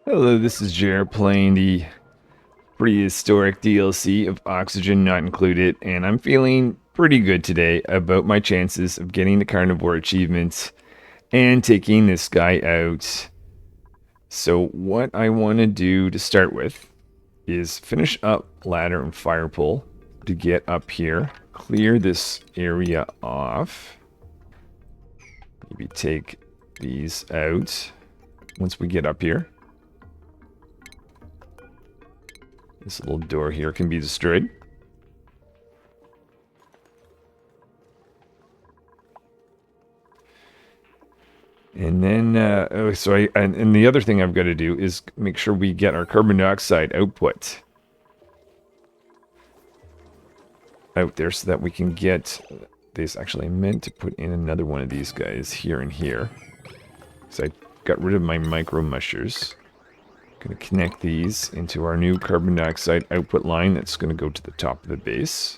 Hello, this is Jer playing the Prehistoric DLC of Oxygen Not Included, and I'm feeling pretty good today about my chances of getting the Carnivore achievements and taking this guy out. So what I want to do to start with is finish up ladder and fire pole to get up here, clear this area off, maybe take these out once we get up here. This little door here can be destroyed. And then, and the other thing I've got to do is make sure we get our carbon dioxide output out there so that we can get this. Actually, I meant to put in another one of these guys here and here. So I got rid of my micro mushers. Going to connect these into our new carbon dioxide output line that's going to go to the top of the base.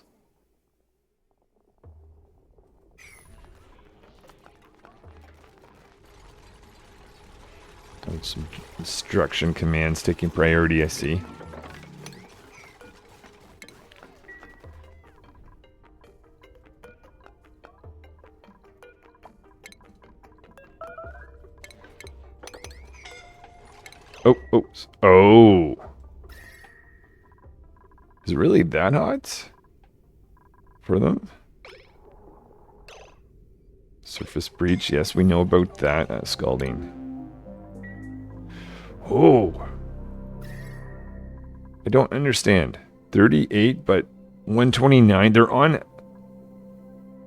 Some instruction commands taking priority, I see. Oh. Is it really that hot for them? Surface breach, yes, we know about that. Scalding. Oh. I don't understand. 38, but 129. They're on...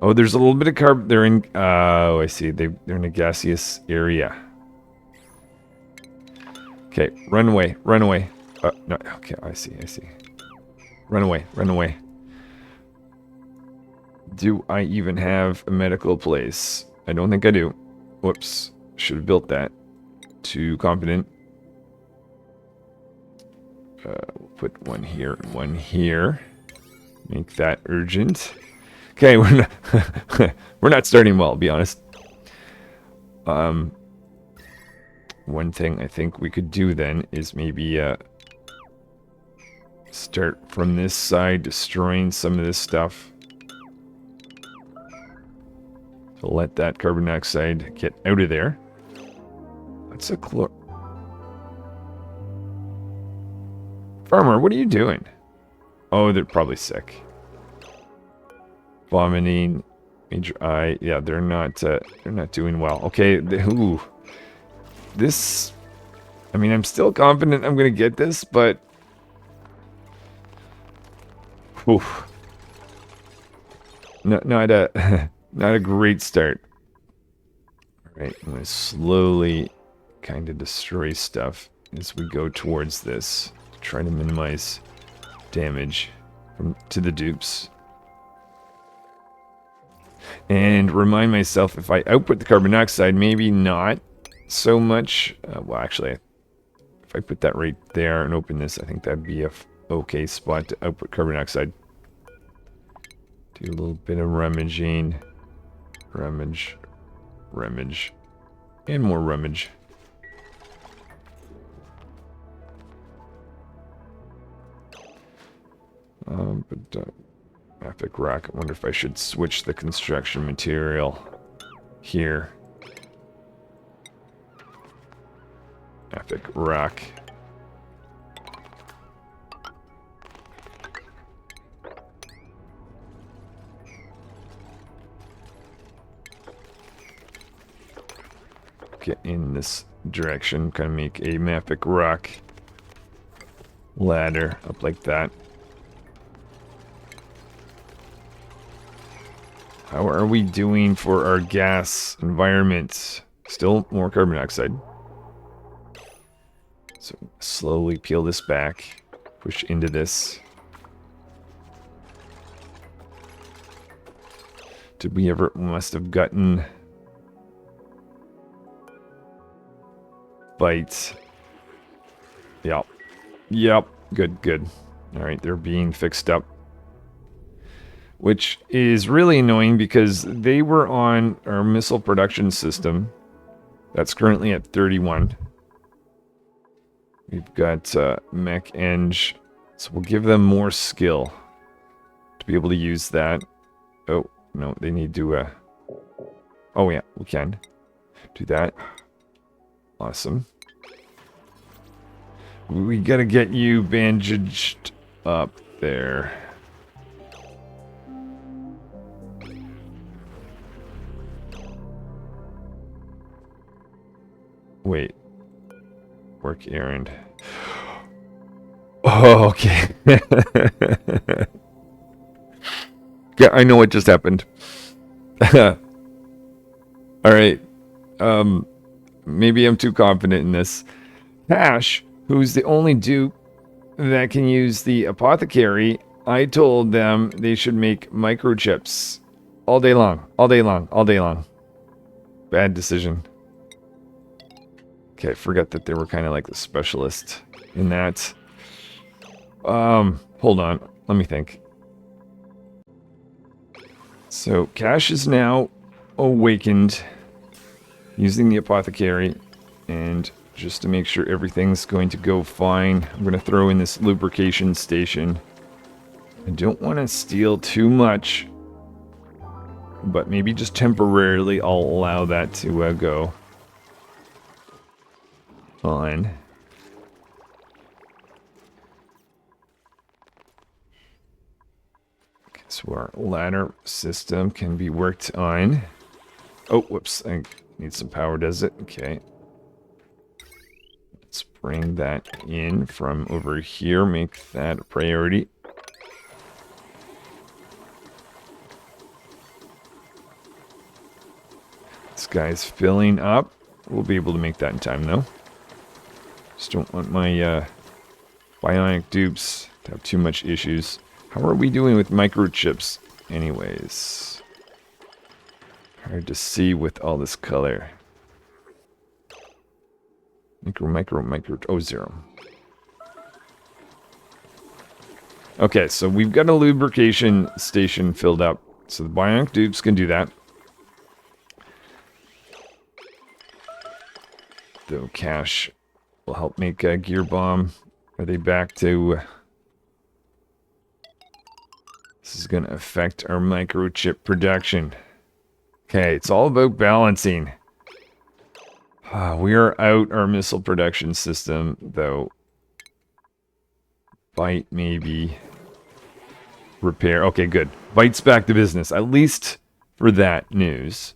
Oh, there's a little bit of carb... They're in... Oh, I see. They're in a gaseous area. Okay, run away. Run away. No, okay, I see. Run away. Run away. Do I even have a medical place? I don't think I do. Whoops. Should have built that. Too confident. We'll put one here and one here. Make that urgent. Okay, we're not starting well, to be honest. One thing I think we could do then is maybe start from this side, destroying some of this stuff. So let that carbon dioxide get out of there. That's a Farmer, what are you doing? Oh, they're probably sick. Vomiting, major eye. Yeah, they're not doing well. Okay, ooh. This, I mean, I'm still confident I'm going to get this, but... Oof. Not a great start. Alright, I'm going to slowly kind of destroy stuff as we go towards this. To try to minimize damage to the dupes. And remind myself, if I output the carbon dioxide, maybe not so much. Well, actually, if I put that right there and open this, I think that'd be a okay spot to output carbon dioxide. Do a little bit of rummaging. Rummage. And more rummage. Epic rock. I wonder if I should switch the construction material here. Epic rock. Get in this direction. Kind of make a epic rock ladder up like that. How are we doing for our gas environment? Still more carbon dioxide. So slowly peel this back. Push into this. Did we ever... Must have gotten... Bites. Yep. Good. Alright, they're being fixed up. Which is really annoying because they were on our missile production system. That's currently at 31. We've got mech eng, so we'll give them more skill to be able to use that. Oh, no, they need to... Oh, yeah, we can do that. Awesome. We gotta get you bandaged up there. Wait. Work errand. Oh, okay. Yeah, I know what just happened. Alright. Maybe I'm too confident in this. Cash, who's the only dupe that can use the apothecary, I told them they should make microchips. All day long. All day long. All day long. Bad decision. Okay, I forgot that they were kind of like the specialist in that. Hold on. Let me think. So, Cash is now awakened using the apothecary, and just to make sure everything's going to go fine, I'm going to throw in this lubrication station. I don't want to steal too much, but maybe just temporarily I'll allow that to go on. Okay, so our ladder system can be worked on. Oh, whoops, I need some power, does it? Okay. Let's bring that in from over here, make that a priority. This guy's filling up. We'll be able to make that in time, though. Just don't want my bionic dupes to have too much issues. How are we doing with microchips anyways? Hard to see with all this color. Micro. Oh, 0. Okay, so we've got a lubrication station filled up. So the bionic dupes can do that. Though Cash will help make a gear bomb. Are they back to... This is going to affect our microchip production. Okay, it's all about balancing. We are out our missile production system, though. Bite, maybe. Repair. Okay, good. Bite's back to business, at least for that news.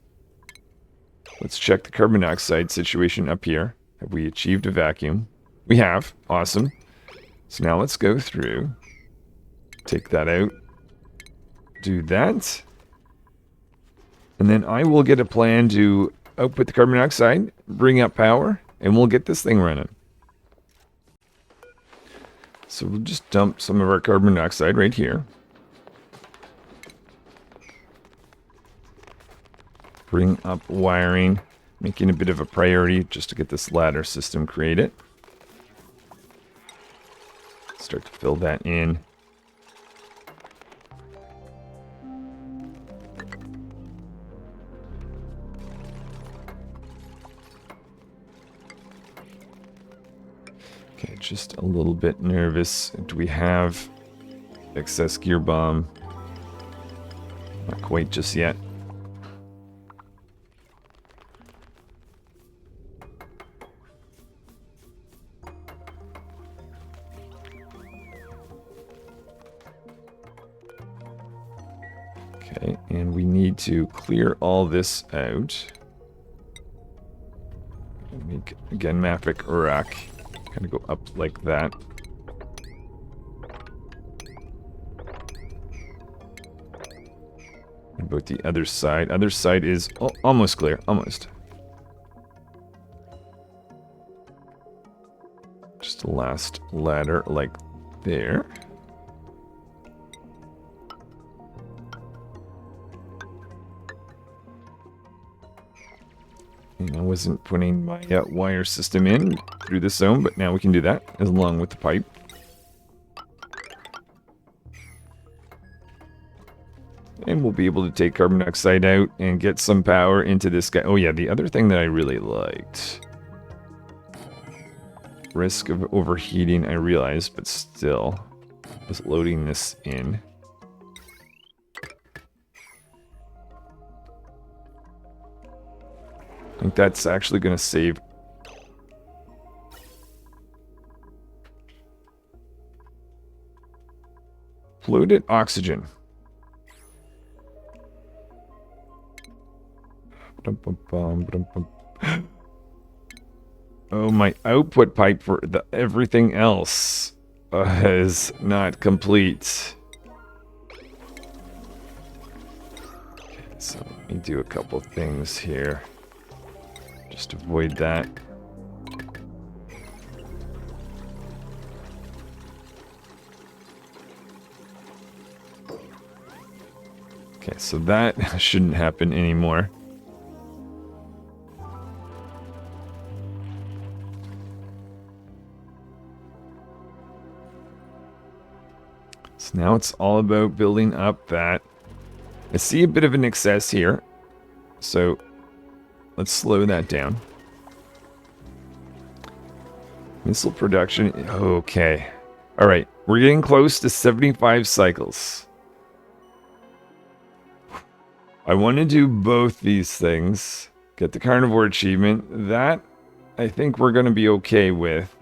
Let's check the carbon dioxide situation up here. Have we achieved a vacuum? We have. Awesome. So now let's go through. Take that out. Do that. And then I will get a plan to output the carbon dioxide, bring up power, and we'll get this thing running. So we'll just dump some of our carbon dioxide right here. Bring up wiring, making a bit of a priority just to get this ladder system created. Start to fill that in. Okay, just a little bit nervous. Do we have excess gear bomb? Not quite just yet. Okay, and we need to clear all this out. Make, again, Mafik Urak. Kind of go up like that. What about the other side? Other side is almost clear. Almost. Just the last ladder like there. And I wasn't putting my wire system in through this zone, but now we can do that along with the pipe. And we'll be able to take carbon dioxide out and get some power into this guy. Oh yeah, the other thing that I really liked risk of overheating, I realize, but still, just loading this in. I think that's actually going to save. Polluted oxygen. Oh, my output pipe for everything else is not complete. Okay, so let me do a couple things here. Just avoid that. Okay, so that shouldn't happen anymore. So now it's all about building up that. I see a bit of an excess here, so let's slow that down. Missile production, okay. All right, we're getting close to 75 cycles. I want to do both these things. Get the Carnivore achievement. That, I think we're going to be okay with.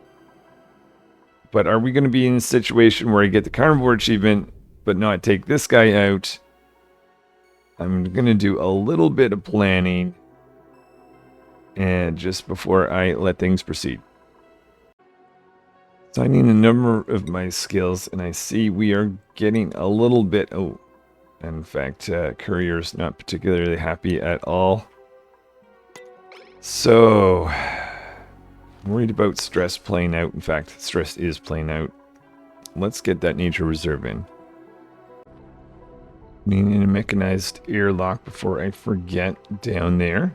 But are we going to be in a situation where I get the Carnivore achievement, but not take this guy out? I'm going to do a little bit of planning, and just before I let things proceed. Signing a number of my skills, and I see we are getting a little bit... Oh, in fact, Courier's not particularly happy at all. So... I'm worried about stress playing out. In fact, stress is playing out. Let's get that nature reserve in. Needing a mechanized airlock before I forget down there.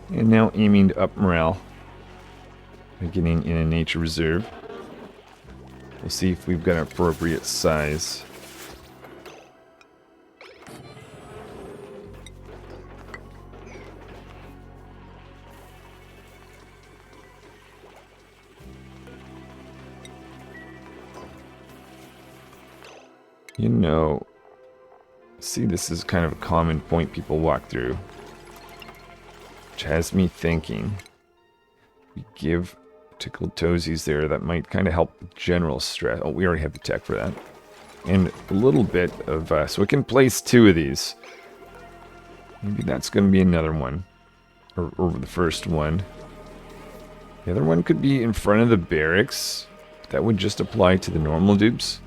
And now aiming to up morale. By getting in a nature reserve. We'll see if we've got an appropriate size. You know, see, this is kind of a common point people walk through, which has me thinking. We give tickled toesies there, that might kind of help with general stress. Oh, we already have the tech for that. And a little bit of, so we can place 2 of these. Maybe that's going to be another one. Or the first one. The other one could be in front of the barracks. That would just apply to the normal dupes.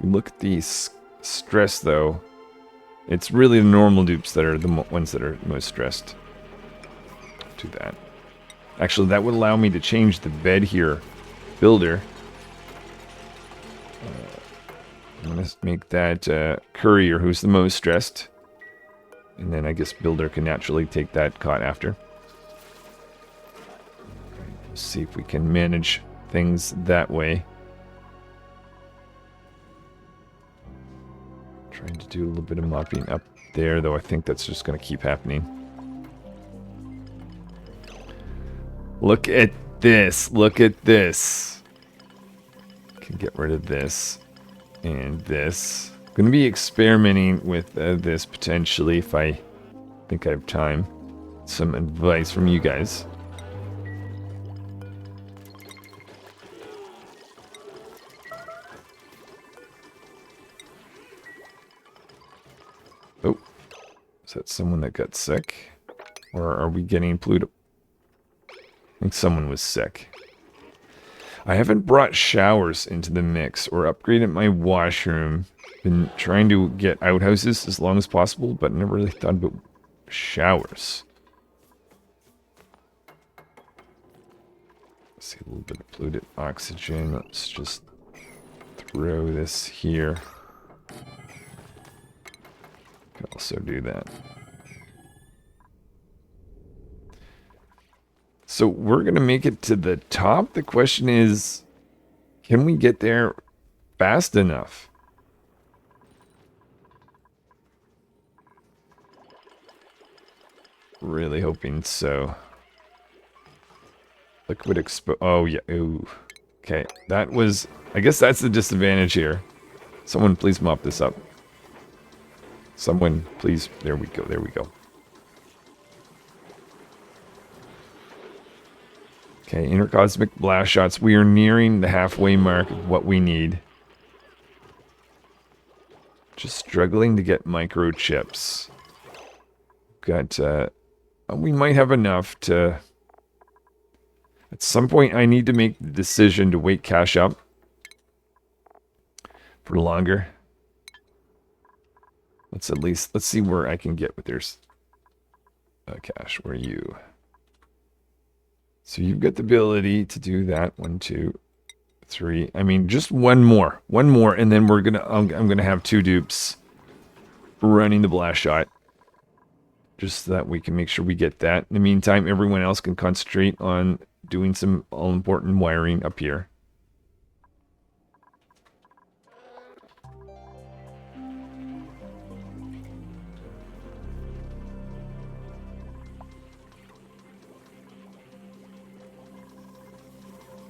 Look at the stress, though. It's really the normal dupes that are the ones that are most stressed. Do that. Actually, that would allow me to change the bed here. Builder. I'm going to make that Courier, who's the most stressed. And then I guess Builder can naturally take that cot after. Let's see if we can manage things that way. Trying to do a little bit of mopping up there, though I think that's just going to keep happening. Look at this. Look at this. Can get rid of this and this. I'm going to be experimenting with this potentially if I think I have time. Some advice from you guys. Oh, is that someone that got sick? Or are we getting Pluto? I think someone was sick. I haven't brought showers into the mix or upgraded my washroom. Been trying to get outhouses as long as possible, but never really thought about showers. Let's see, a little bit of polluted oxygen. Let's just throw this here. Could also do that. So we're going to make it to the top. The question is, can we get there fast enough? Really hoping so. Liquid expo... Oh, yeah. Ooh. Okay. That was... I guess that's the disadvantage here. Someone please mop this up. Someone please... There we go. There we go. Okay. Intercosmic blast shots. We are nearing the halfway mark of what we need. Just struggling to get microchips. Got... we might have enough to... At some point, I need to make the decision to wait cash up for longer. Let's see where I can get with there's cash. Where are you? So you've got the ability to do that. 1, 2, 3. I mean, just one more, and then we're gonna. I'm gonna have 2 dupes running the blast shot, just so that we can make sure we get that. In the meantime, everyone else can concentrate on doing some all-important wiring up here.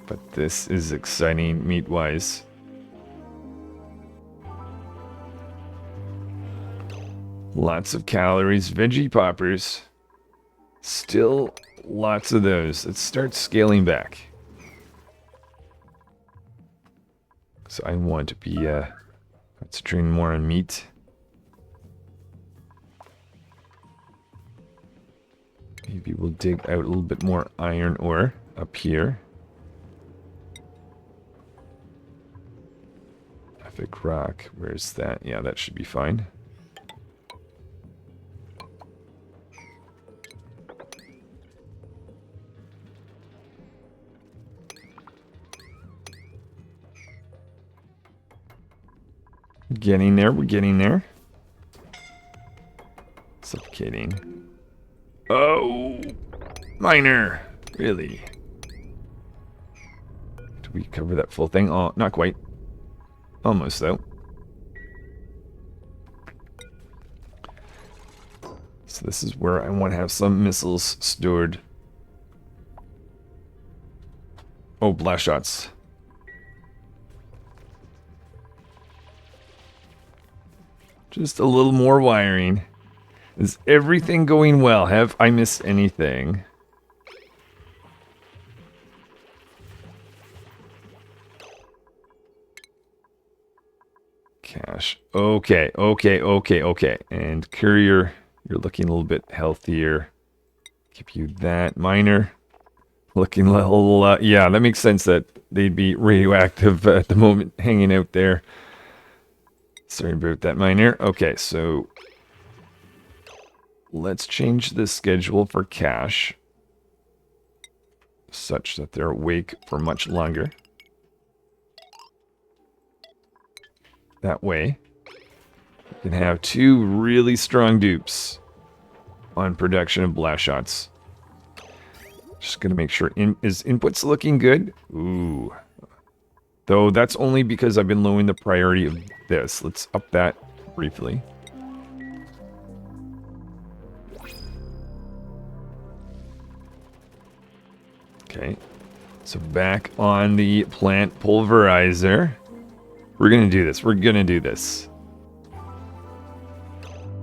But this is exciting meat-wise. Lots of calories. Veggie poppers. Still lots of those. Let's start scaling back. So I want to be concentrating more on meat. Maybe we'll dig out a little bit more iron ore up here. Epic rock. Where's that? Yeah, that should be fine. Getting there, we're getting there. Suffocating. Oh! Miner! Really? Did we cover that full thing? Oh, not quite. Almost, though. So this is where I want to have some missiles stored. Oh, blast shots. Just a little more wiring. Is everything going well? Have I missed anything? Cash. Okay, okay, okay, okay. And courier, you're looking a little bit healthier. Give you that. Miner, looking a little... yeah, that makes sense that they'd be radioactive at the moment, hanging out there. Sorry about that, miner. Okay, so let's change the schedule for cash such that they're awake for much longer. That way, we can have 2 really strong dupes on production of blast shots. Just gonna make sure is inputs looking good? Ooh. Though that's only because I've been lowering the priority of this. Let's up that briefly. Okay. So back on the plant pulverizer. We're going to do this. We're going to do this.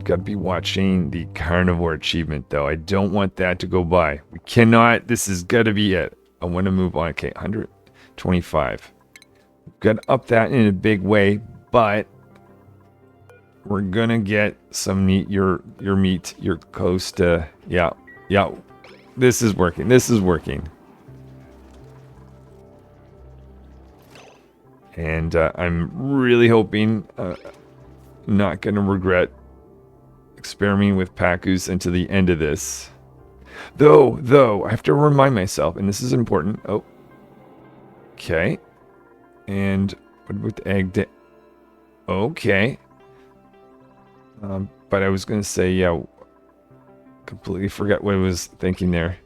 Got to be watching the Carnivore achievement, though. I don't want that to go by. We cannot. This has got to be it. I want to move on. Okay, 125. Got to up that in a big way, but we're gonna get some meat. Your meat. You're close to. Yeah. This is working. This is working. And I'm really hoping not gonna regret experimenting with Pacus until the end of this. Though I have to remind myself, and this is important. Oh. Okay. And what about the egg? Okay. But I was going to say, yeah, completely forgot what I was thinking there.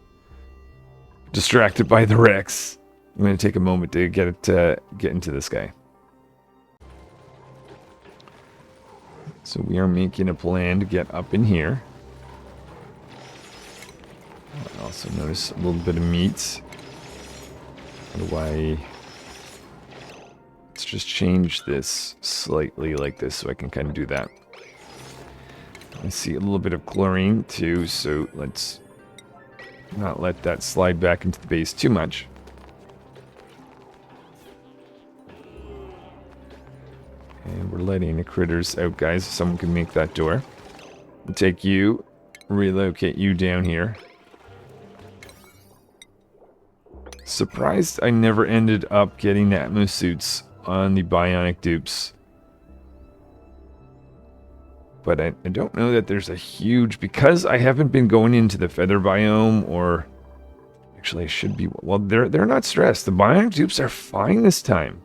Distracted by the Rex. I'm going to take a moment to get into this guy. So we are making a plan to get up in here. I also notice a little bit of meat. How do I... Let's just change this slightly like this so I can kind of do that. I see a little bit of chlorine too, so let's not let that slide back into the base too much. And we're letting the critters out, guys. Someone can make that door. I'll take you, relocate you down here. Surprised I never ended up getting the Atmos suits on the bionic dupes. But I don't know that there's a huge... Because I haven't been going into the feather biome, or... Actually, I should be... Well, they're not stressed. The bionic dupes are fine this time.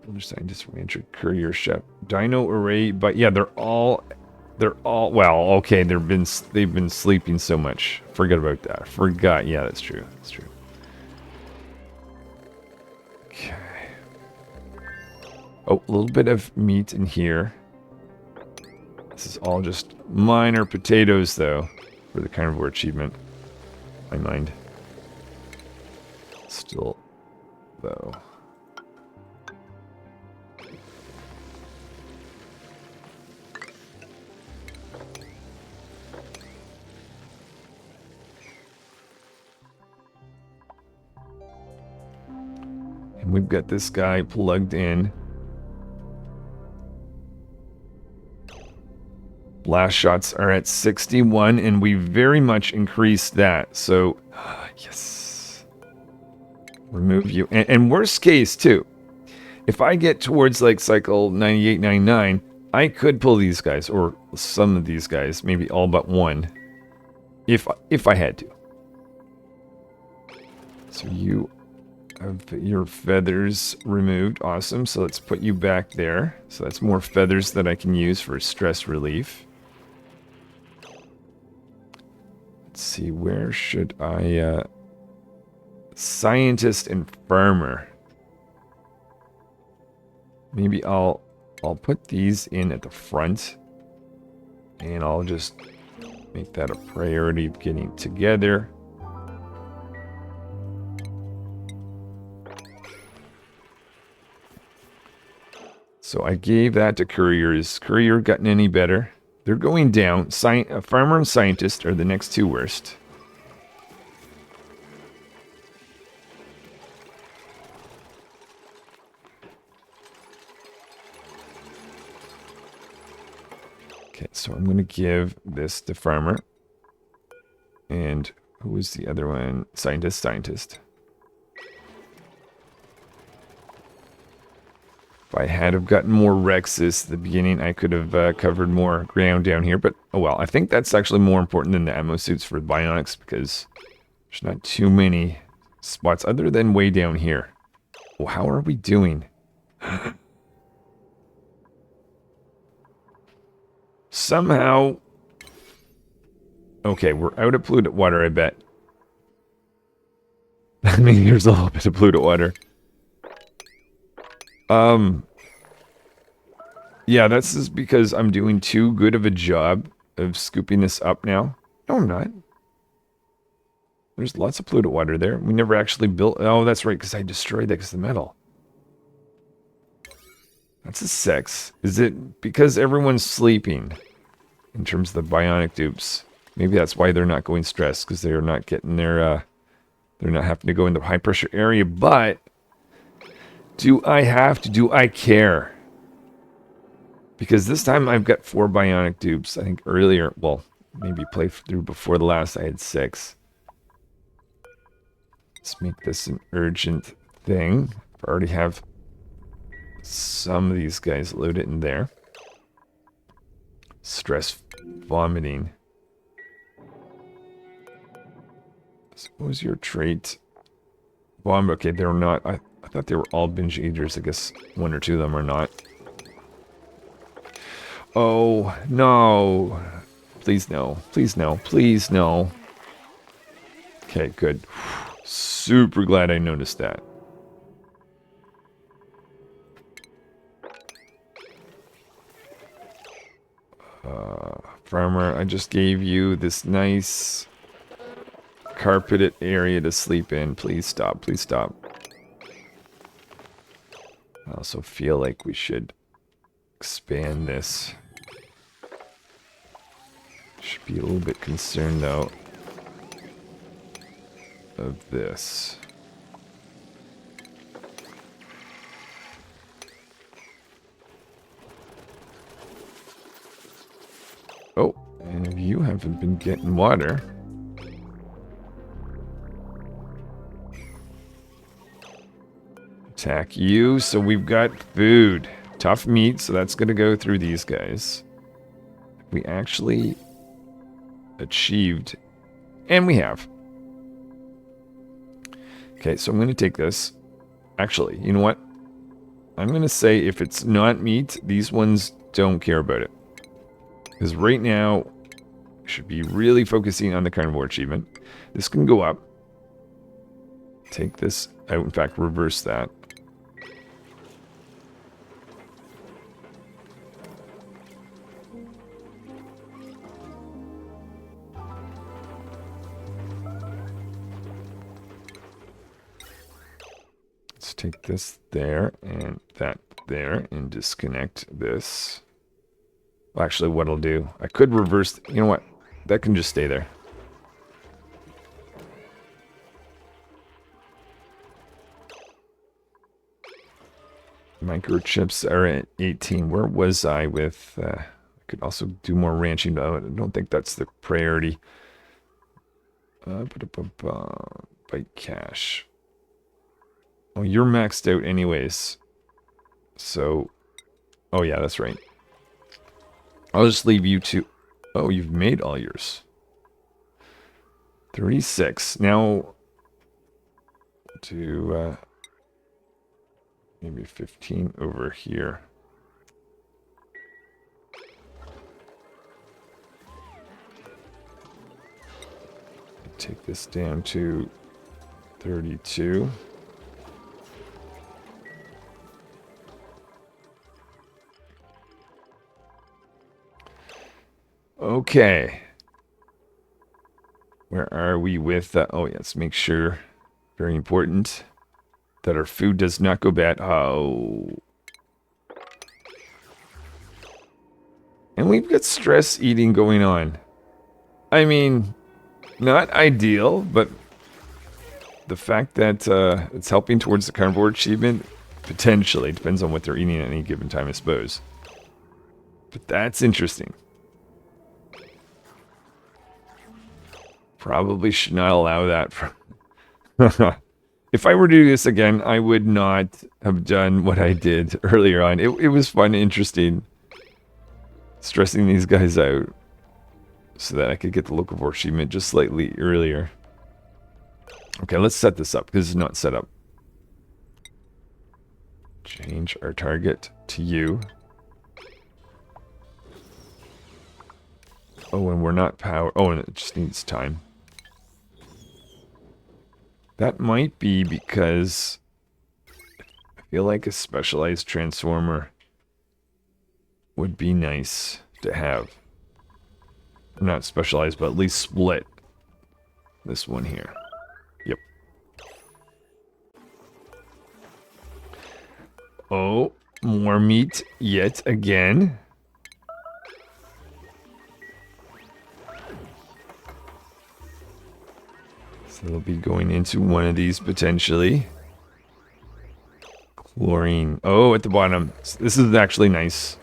Builder, scientist, rancher, courier, chef, dino array... But yeah, they're all... Well, okay, they've been sleeping so much. Forget about that. Forgot. Yeah, that's true. That's true. Okay. Oh, a little bit of meat in here. This is all just minor potatoes, though, for the carnivore achievement. In my mind. Still, though. And we've got this guy plugged in. Blast shots are at 61, and we very much increased that. So, yes. Remove you. And worst case, too. If I get towards, like, cycle 98, 99, I could pull these guys, or some of these guys, maybe all but one, if I had to. So you have your feathers removed. Awesome. So let's put you back there. So that's more feathers that I can use for stress relief. Let's see, where should I... Scientist and farmer. Maybe I'll put these in at the front. And I'll just make that a priority of getting together. So I gave that to courier. Is courier gotten any better? They're going down. Farmer and scientist are the next two worst. Okay, so I'm going to give this to farmer. And who was the other one? Scientist. If I had have gotten more Rexes at the beginning, I could have covered more ground down here. But, oh well, I think that's actually more important than the ammo suits for bionics, because there's not too many spots other than way down here. Well, how are we doing? Somehow... Okay, we're out of polluted water, I bet. I mean, here's a little bit of polluted water. Yeah, that's just because I'm doing too good of a job of scooping this up now. No, I'm not. There's lots of polluted water there. We never actually built... Oh, that's right, because I destroyed that because of the metal. That's a six. Is it because everyone's sleeping? In terms of the bionic dupes. Maybe that's why they're not going stressed, because they're not getting their... they're not having to go in the high-pressure area, but... Do I have to? Do I care? Because this time I've got 4 bionic dupes. I think earlier, well, maybe playthrough before the last I had 6. Let's make this an urgent thing. I already have some of these guys loaded in there. Stress vomiting. So what was your trait? Bomb. Okay, they're not... I thought they were all binge eaters. I guess 1 or 2 of them are not. Oh, no. Please no. Please no. Please no. Okay, good. Super glad I noticed that. Farmer, I just gave you this nice carpeted area to sleep in. Please stop. Please stop. I also feel like we should expand this. Should be a little bit concerned, though, of this. Oh, and you haven't been getting water. Attack you. So we've got food. Tough meat, so that's going to go through these guys. We actually achieved, and we have. Okay, so I'm going to take this. Actually, you know what? I'm going to say if it's not meat, these ones don't care about it. Because right now, we should be really focusing on the carnivore achievement. This can go up. Take this out. In fact, reverse that. Let's take this there and that there and disconnect this. Well, actually, what I'll do, I could reverse. You know what? That can just stay there. Microchips are at 18. Where was I with... I could also do more ranching, but I don't think that's the priority. Bite cash. Oh, you're maxed out anyways. So... Oh, yeah, that's right. I'll just leave you to... Oh, you've made all yours. 36. Now... To... maybe 15 over here. Take this down to 32. Okay. Where are we with... oh, yeah, let's make sure. Very important. That our food does not go bad. Oh. And we've got stress eating going on. I mean, not ideal, but the fact that it's helping towards the carnivore achievement, potentially. Depends on what they're eating at any given time, I suppose. But that's interesting. Probably should not allow that. If I were to do this again, I would not have done what I did earlier on. It was fun and interesting. Stressing these guys out. So that I could get the locavore achievement just slightly earlier. Okay, let's set this up, because it's not set up. Change our target to you. Oh, and we're not power... Oh, and it just needs time. That might be because I feel like a specialized transformer would be nice to have. Not specialized, but at least split this one here. Yep. Oh, more meat yet again. So it'll be going into one of these potentially. Chlorine. Oh, at the bottom. This is actually nice.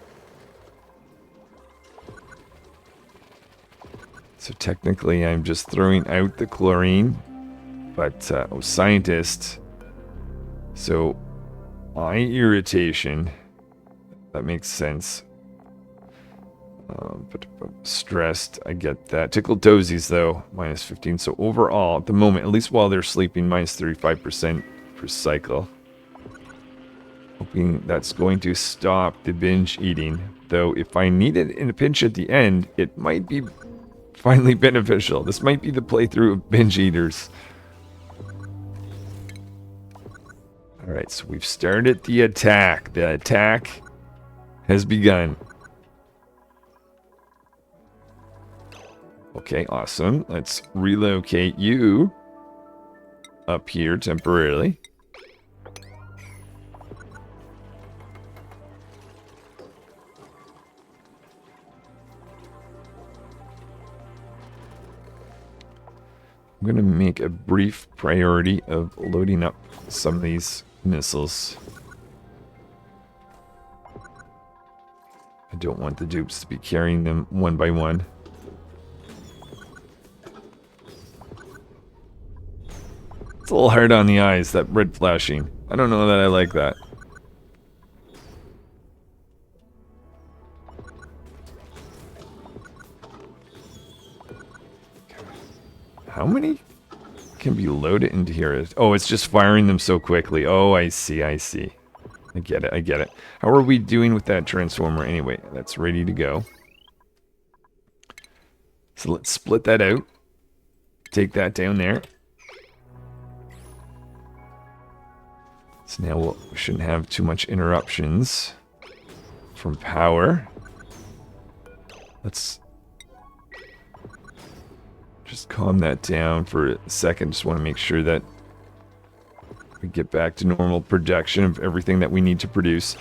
So technically I'm just throwing out the chlorine. But, oh, scientist. So, eye irritation. That makes sense. But stressed, I get that. Tickled toesies, though, minus 15. So overall, at the moment, at least while they're sleeping, minus 35% per cycle. Hoping that's going to stop the binge eating. Though, if I need it in a pinch at the end, it might be finally beneficial. This might be the playthrough of binge eaters. Alright, so we've started the attack. The attack has begun. Okay, awesome. Let's relocate you up here temporarily. I'm going to make a brief priority of loading up some of these missiles. I don't want the dupes to be carrying them one by one. It's a little hard on the eyes, that red flashing. I don't know that I like that. How many can be loaded into here? Oh, it's just firing them so quickly. Oh, I see, I see. I get it, I get it. How are we doing with that transformer anyway? That's ready to go. So let's split that out. Take that down there. So now we shouldn't have too much interruptions from power. Let's just calm that down for a second. Just want to make sure that we get back to normal production of everything that we need to produce.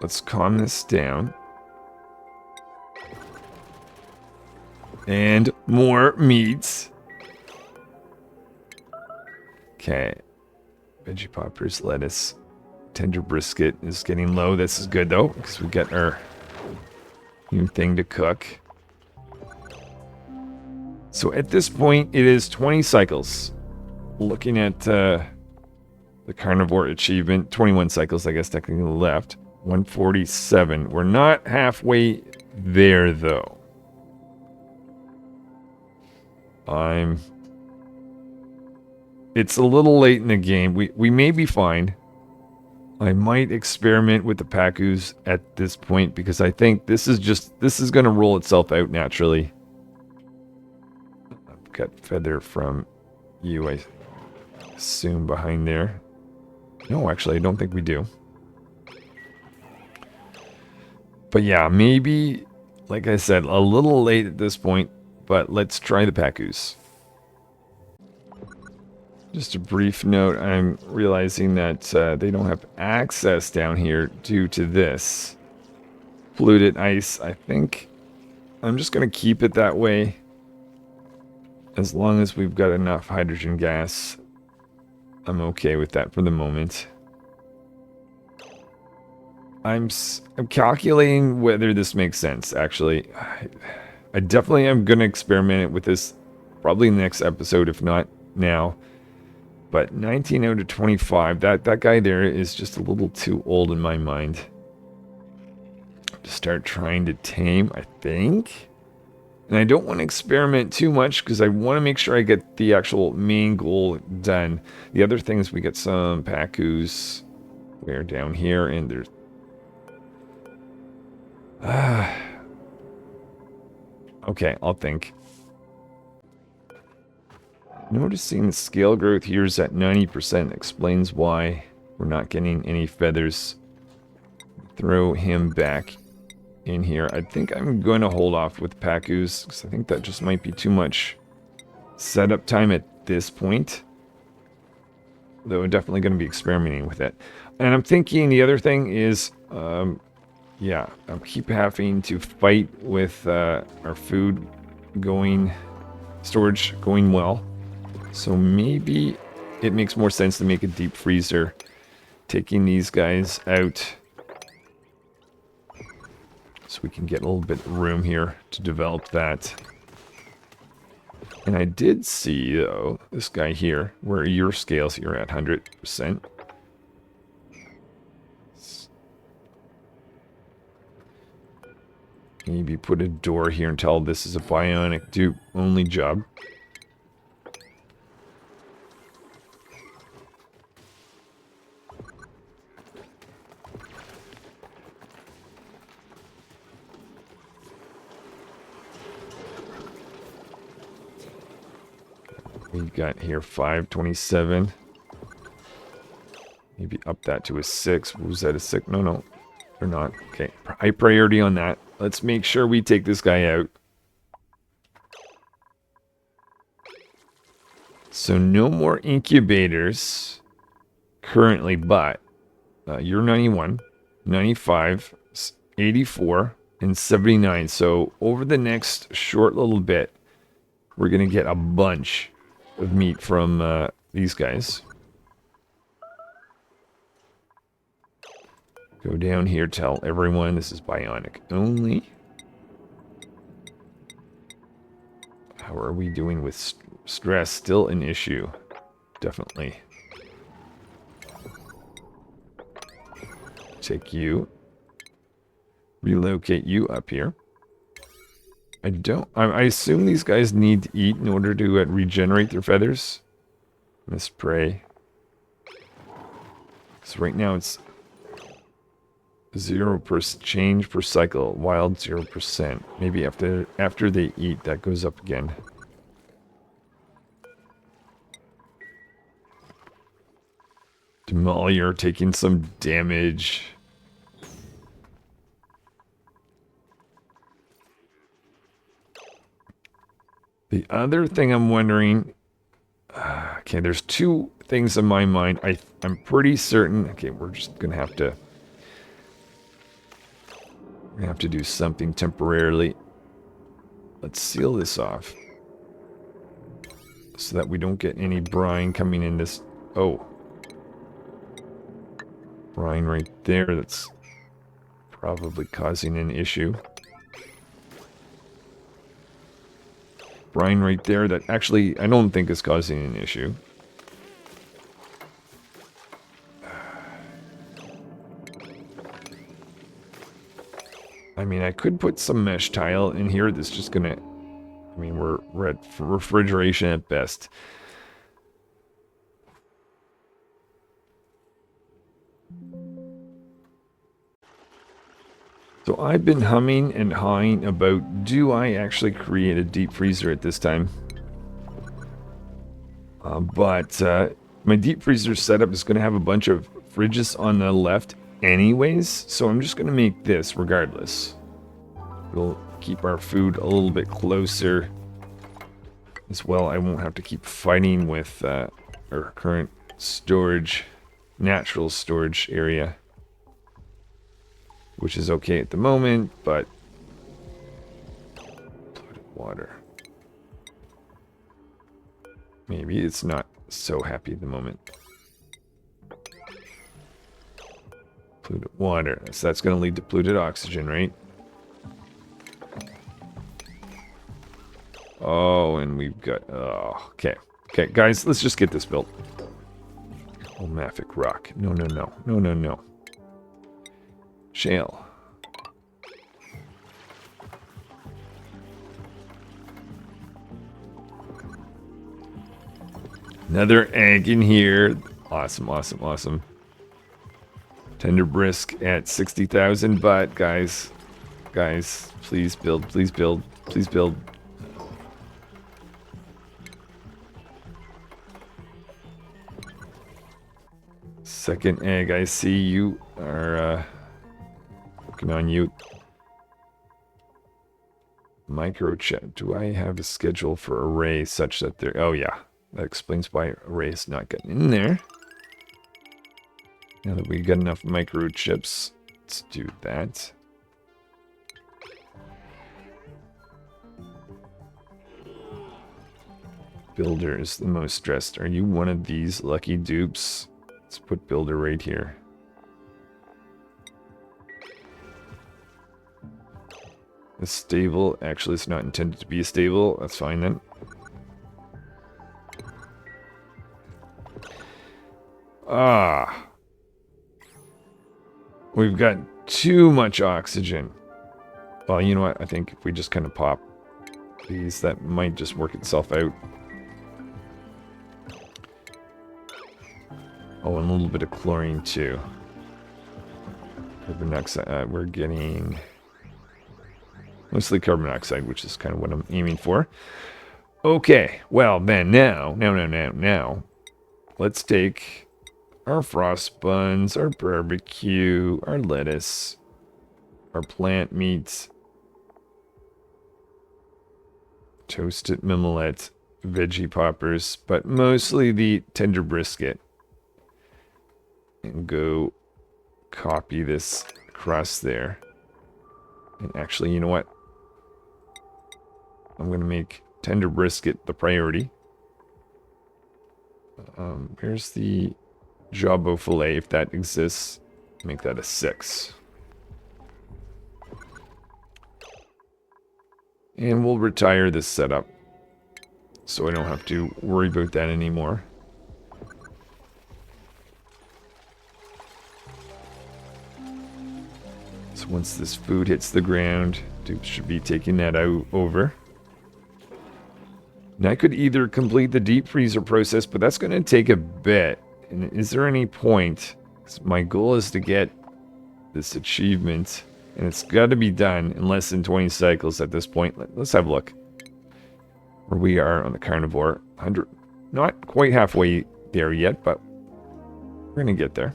Let's calm this down. And more meats. Okay. Veggie poppers, lettuce, tender brisket is getting low. This is good though, because we got our new thing to cook. So at this point, it is 20 cycles. Looking at the Carnivore achievement, 21 cycles, I guess, technically left. 147. We're not halfway there, though. It's a little late in the game. We may be fine. I might experiment with the Pacus at this point, because I think this is going to roll itself out naturally. I've got feather from you, I assume, behind there. No, actually, I don't think we do. But yeah, maybe, like I said, a little late at this point, but let's try the Pacus. Just a brief note, I'm realizing that they don't have access down here due to this polluted ice. I think I'm just going to keep it that way as long as we've got enough hydrogen gas. I'm okay with that for the moment. I'm calculating whether this makes sense, actually. I definitely am going to experiment with this probably in the next episode, if not now. But 19 out of 25, that guy there is just a little too old in my mind to start trying to tame, I think. And I don't want to experiment too much because I want to make sure I get the actual main goal done. The other thing is we get some Pacus. We're down here and there's... okay, I'll think. Noticing the scale growth here is at 90% explains why we're not getting any feathers. Throw him back in here. I think I'm going to hold off with Pacus because I think that just might be too much setup time at this point. Though I'm definitely going to be experimenting with it. And I'm thinking the other thing is, yeah, I keep having to fight with our food storage going well. So maybe it makes more sense to make a deep freezer, taking these guys out so we can get a little bit of room here to develop that. And I did see, though, this guy here, where your scales here at 100%. Maybe put a door here and tell this is a bionic dupe only job. We got here 527. Maybe up that to a 6. Was that a 6? No, they're not. Okay, high priority on that. Let's make sure we take this guy out. So no more incubators currently, but you're 91, 95, 84, and 79. So over the next short little bit, we're going to get a bunch of meat from these guys. Go down here, tell everyone this is bionic only. How are we doing with stress? Still an issue. Definitely. Take you. Relocate you up here. I assume these guys need to eat in order to regenerate their feathers. Miss Prey. Because right now it's 0% change per cycle. Wild 0%. Maybe after they eat, that goes up again. Demolier taking some damage. The other thing I'm wondering... okay, there's two things in my mind. I'm pretty certain... Okay, we're just going to have to... We're going to have to do something temporarily. Let's seal this off. So that we don't get any brine coming in this... Oh. Brine right there. That's probably causing an issue. Brine right there that actually I don't think is causing an issue. I mean, I could put some mesh tile in here that's just gonna... I mean, we're at refrigeration at best. So I've been humming and hawing about, do I actually create a deep freezer at this time? But my deep freezer setup is going to have a bunch of fridges on the left anyways, so I'm just going to make this regardless. It'll keep our food a little bit closer. As well, I won't have to keep fighting with our current storage, natural storage area. Which is okay at the moment, but... water. Maybe it's not so happy at the moment. Polluted water. So that's going to lead to polluted oxygen, right? Oh, and we've got... oh, okay. Okay, guys, let's just get this built. Oh, Mafic rock. No, no, no. No, no, no. Shale. Another egg in here. Awesome, awesome, awesome. Tender brisk at 60,000, but guys, please build, please build, please build. Second egg, I see you are working on you. Microchip. Do I have a schedule for arrays such that they're... oh yeah, that explains why arrays not getting in there. Now that we got enough microchips, let's do that. Builder is the most stressed. Are you one of these lucky dupes? Let's put builder right here. A stable. Actually, it's not intended to be a stable. That's fine then. Ah. We've got too much oxygen. Well, you know what? I think if we just kind of pop these, that might just work itself out. Oh, and a little bit of chlorine too. Carbon dioxide. We're getting mostly carbon dioxide, which is kind of what I'm aiming for. Okay, well then now, let's take our frost buns, our barbecue, our lettuce, our plant meats, toasted mimolette, veggie poppers, but mostly the tender brisket. And go copy this across there. And actually, you know what? I'm going to make tender brisket the priority. Here's the jawbone fillet, if that exists. Make that a 6. And we'll retire this setup, so I don't have to worry about that anymore. So once this food hits the ground, Dupe should be taking that out over. Now I could either complete the deep freezer process, but that's going to take a bit. And is there any point? 'Cause my goal is to get this achievement, and it's got to be done in less than 20 cycles at this point. Let's have a look. Where we are on the Carnivore. 100, not quite halfway there yet, but we're going to get there.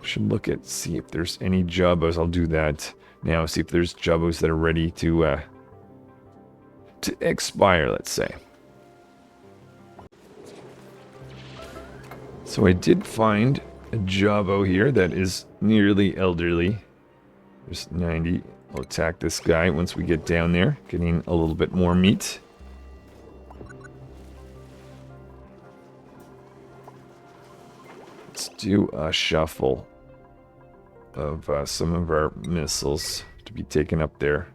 Should look at, see if there's any Jabbos. I'll do that now. See if there's Jabbos that are ready to expire, let's say. So I did find a Jabbo here that is nearly elderly. There's 90. I'll attack this guy once we get down there, getting a little bit more meat. Let's do a shuffle of some of our missiles to be taken up there.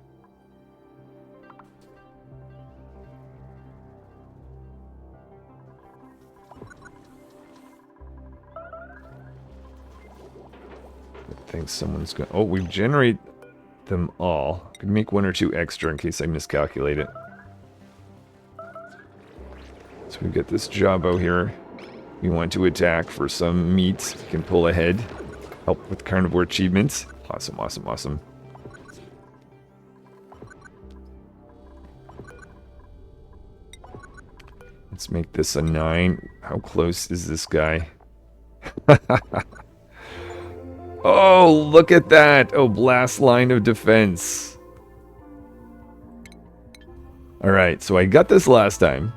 I think someone's going. Oh, we've generated them all. Could make 1 or 2 extra in case I miscalculate it. So we've got this Jabbo here. We want to attack for some meat. We can pull ahead. Help with carnivore achievements. Awesome, awesome, awesome. Let's make this a 9. How close is this guy? Oh, look at that. Oh, blast line of defense. Alright, so I got this last time.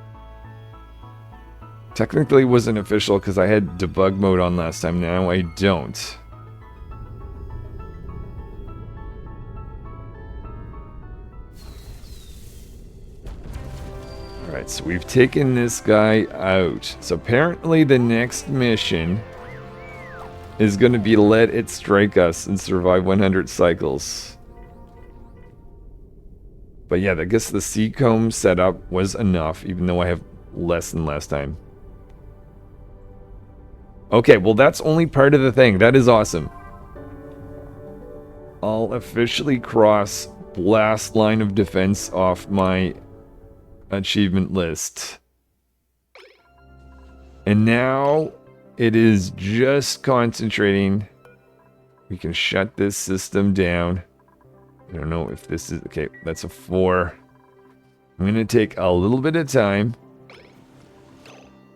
Technically wasn't official because I had debug mode on last time. Now I don't. Alright, so we've taken this guy out. So apparently the next mission is going to be let it strike us and survive 100 cycles. But yeah, I guess the Seacomb setup was enough, even though I have less than last time. Okay, well that's only part of the thing. That is awesome. I'll officially cross blast line of defense off my achievement list. And now it is just concentrating. We can shut this system down. I don't know if this is... Okay, that's a 4. I'm going to take a little bit of time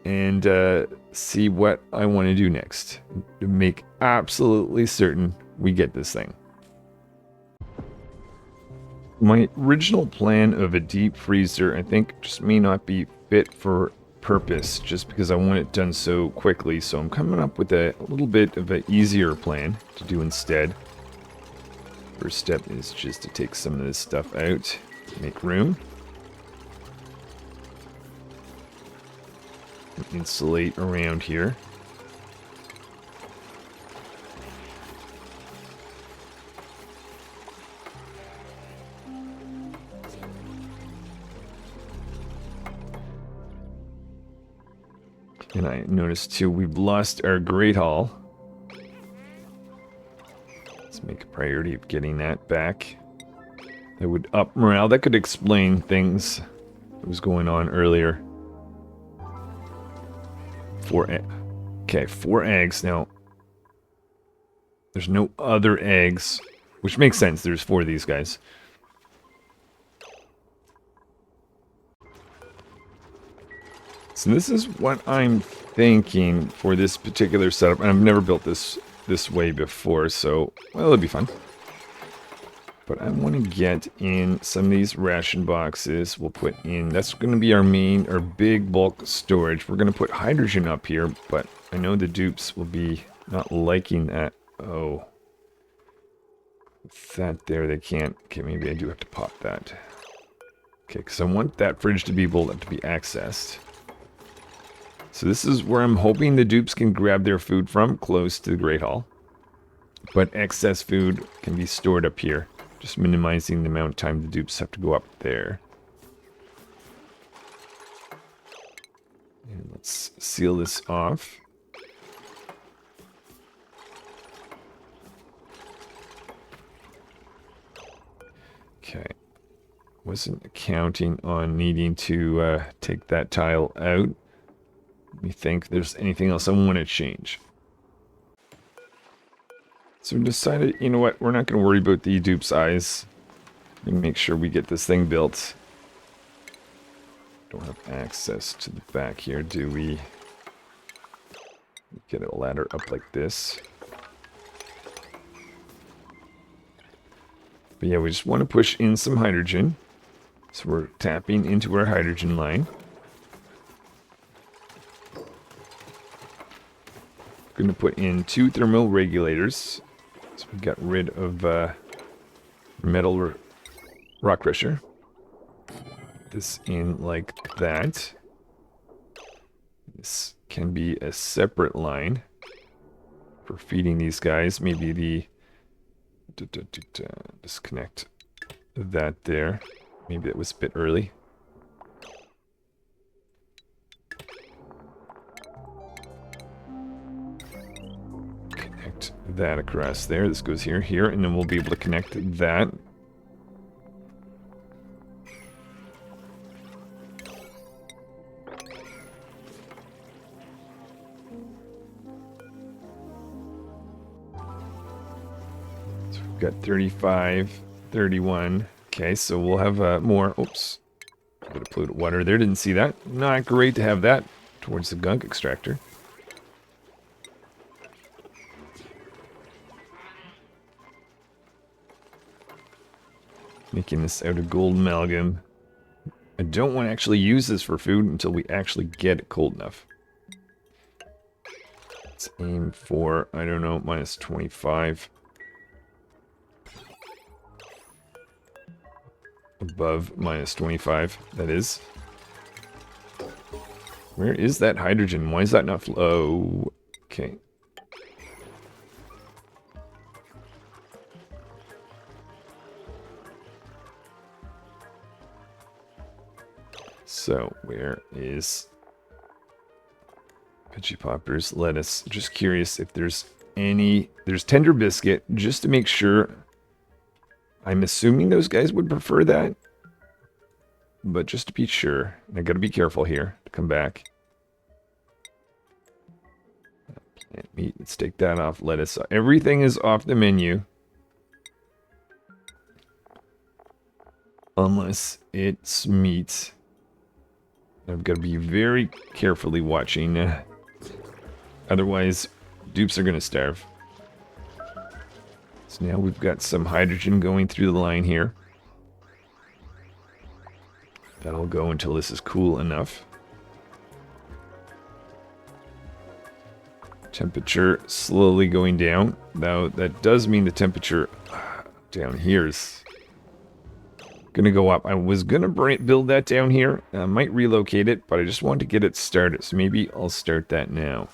and see what I want to do next to make absolutely certain we get this thing. My original plan of a deep freezer, I think, just may not be fit for purpose, just because I want it done so quickly. So I'm coming up with a little bit of an easier plan to do instead. First step is just to take some of this stuff out, make room. Insulate around here. And I noticed too, we've lost our Great Hall. Let's make a priority of getting that back. That would up morale. That could explain things that was going on earlier. 4 eggs. Now, there's no other eggs, which makes sense. There's 4 of these guys. So this is what I'm thinking for this particular setup. And I've never built this way before, so, well, it'll be fun. But I want to get in some of these ration boxes. We'll put in, that's going to be our main, our big bulk storage. We're going to put hydrogen up here, but I know the dupes will be not liking that. Oh. With that there, they can't. Okay, maybe I do have to pop that. Okay, because I want that fridge to be able to be accessed. So this is where I'm hoping the dupes can grab their food from, close to the Great Hall. But excess food can be stored up here. Just minimizing the amount of time the dupes have to go up there. And let's seal this off. Okay. Wasn't counting on needing to take that tile out. Let me think if there's anything else I want to change. So we decided, you know what, we're not going to worry about the dupe size. Make sure we get this thing built. Don't have access to the back here, do we? Get a ladder up like this. But yeah, we just want to push in some hydrogen. So we're tapping into our hydrogen line. Going to put in 2 thermal regulators. So we got rid of metal rock crusher. This in like that. This can be a separate line for feeding these guys. Maybe the disconnect that there. Maybe that was a bit early. Connect that across there. This goes here, here, and then we'll be able to connect that. So we've got 35, 31. Okay, so we'll have more. Oops. A bit of polluted water there. Didn't see that. Not great to have that towards the gunk extractor. Making this out of gold amalgam. I don't want to actually use this for food until we actually get it cold enough. Let's aim for, I don't know, minus 25. Above minus 25, that is. Where is that hydrogen? Why is that not flow? Okay. So, where is veggie poppers, lettuce? Just curious if there's any... There's tender biscuit, just to make sure. I'm assuming those guys would prefer that. But just to be sure, I gotta be careful here to come back. Plant meat, let's take that off. Lettuce, everything is off the menu. Unless it's meat. I've got to be very carefully watching. Otherwise, dupes are going to starve. So now we've got some hydrogen going through the line here. That'll go until this is cool enough. Temperature slowly going down. Now, that does mean the temperature down here is gonna go up. I was gonna build that down here. I might relocate it, but I just want to get it started. So maybe I'll start that now.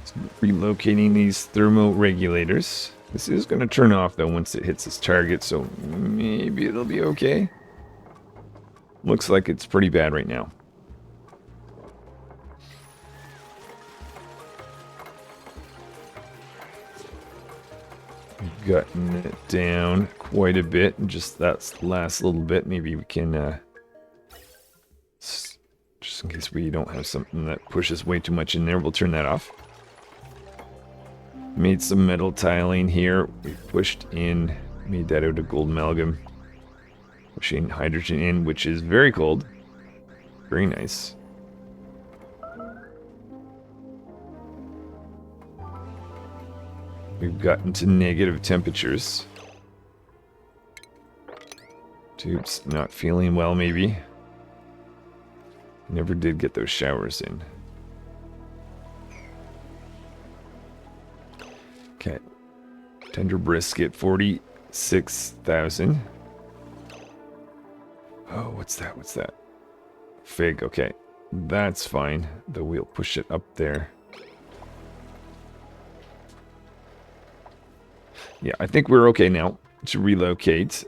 So relocating these thermal regulators. This is gonna turn off though once it hits its target, so maybe it'll be okay. Looks like it's pretty bad right now. Gotten it down quite a bit, and just that last little bit, maybe we can, just in case we don't have something that pushes way too much in there, we'll turn that off. Made some metal tiling here, we pushed in, made that out of gold amalgam. Pushing hydrogen in, which is very cold. Very nice. We we've gotten to negative temperatures. Tube's not feeling well, maybe. Never did get those showers in. Okay. Tender brisket, 46,000. Oh, what's that? What's that? Fig, okay. That's fine. Though we'll push it up there. Yeah, I think we're okay now to relocate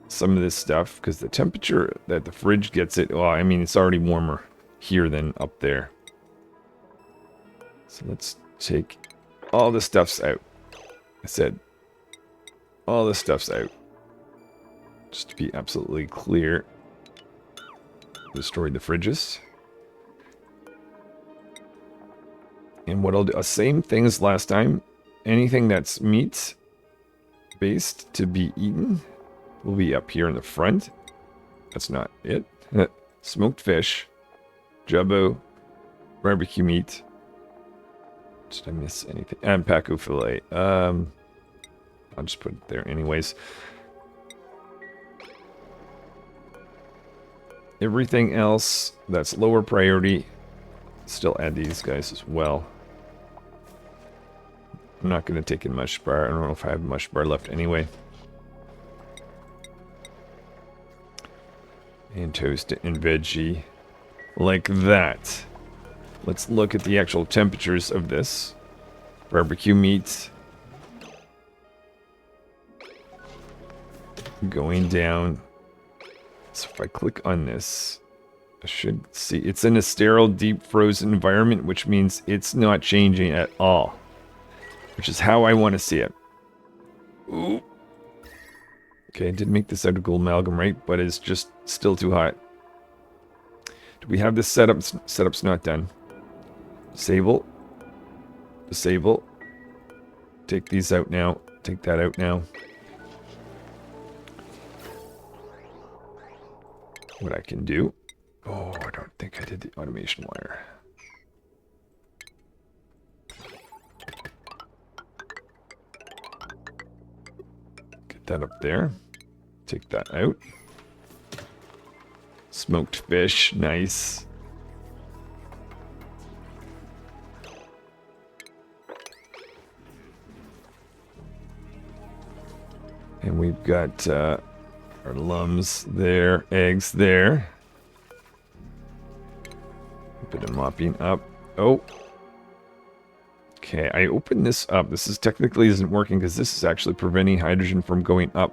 some of this stuff, because the temperature that the fridge gets it, well, I mean, it's already warmer here than up there. So let's take all the stuff's out. I said all the stuff's out. Just to be absolutely clear. Destroyed the fridges. And what I'll do, same thing as last time. Anything that's meat based to be eaten will be up here in the front. That's not it. Smoked fish, jumbo, barbecue meat. Did I miss anything? And Paco filet. I'll just put it there anyways. Everything else that's lower priority, still add these guys as well. I'm not going to take in mush bar. I don't know if I have mush bar left anyway. And toast it and veggie. Like that. Let's look at the actual temperatures of this. Barbecue meat. Going down. So if I click on this, I should see it's in a sterile, deep frozen environment, which means it's not changing at all. Which is how I want to see it. Ooh. Okay, I did make this out of gold amalgam, right? But it's just still too hot. Do we have this setup? Setup's not done. Disable. Disable. Take these out now. Take that out now. What I can do. Oh, I don't think I did the automation wire. Get that up there. Take that out. Smoked fish, nice. And we've got our lums there, eggs there. A bit of mopping up. Oh. Okay, I opened this up. This is technically isn't working because this is actually preventing hydrogen from going up.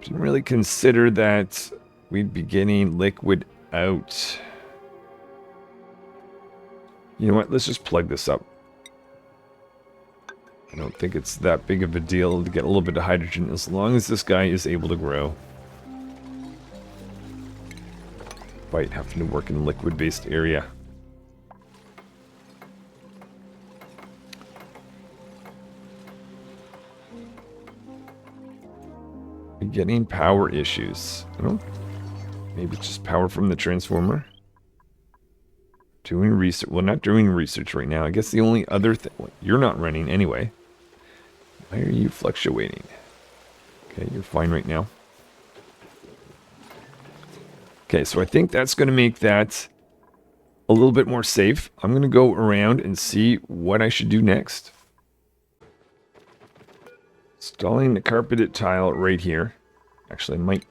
Didn't really consider that we'd be getting liquid out. You know what? Let's just plug this up. I don't think it's that big of a deal to get a little bit of hydrogen as long as this guy is able to grow. Despite having to work in a liquid-based area. Getting power issues. I don't. Maybe it's just power from the transformer. Doing research. Well, not doing research right now. I guess the only other thing. Well, you're not running anyway. Why are you fluctuating? Okay, you're fine right now. Okay, so I think that's going to make that a little bit more safe. I'm going to go around and see what I should do next. Installing the carpeted tile right here. Actually, I might.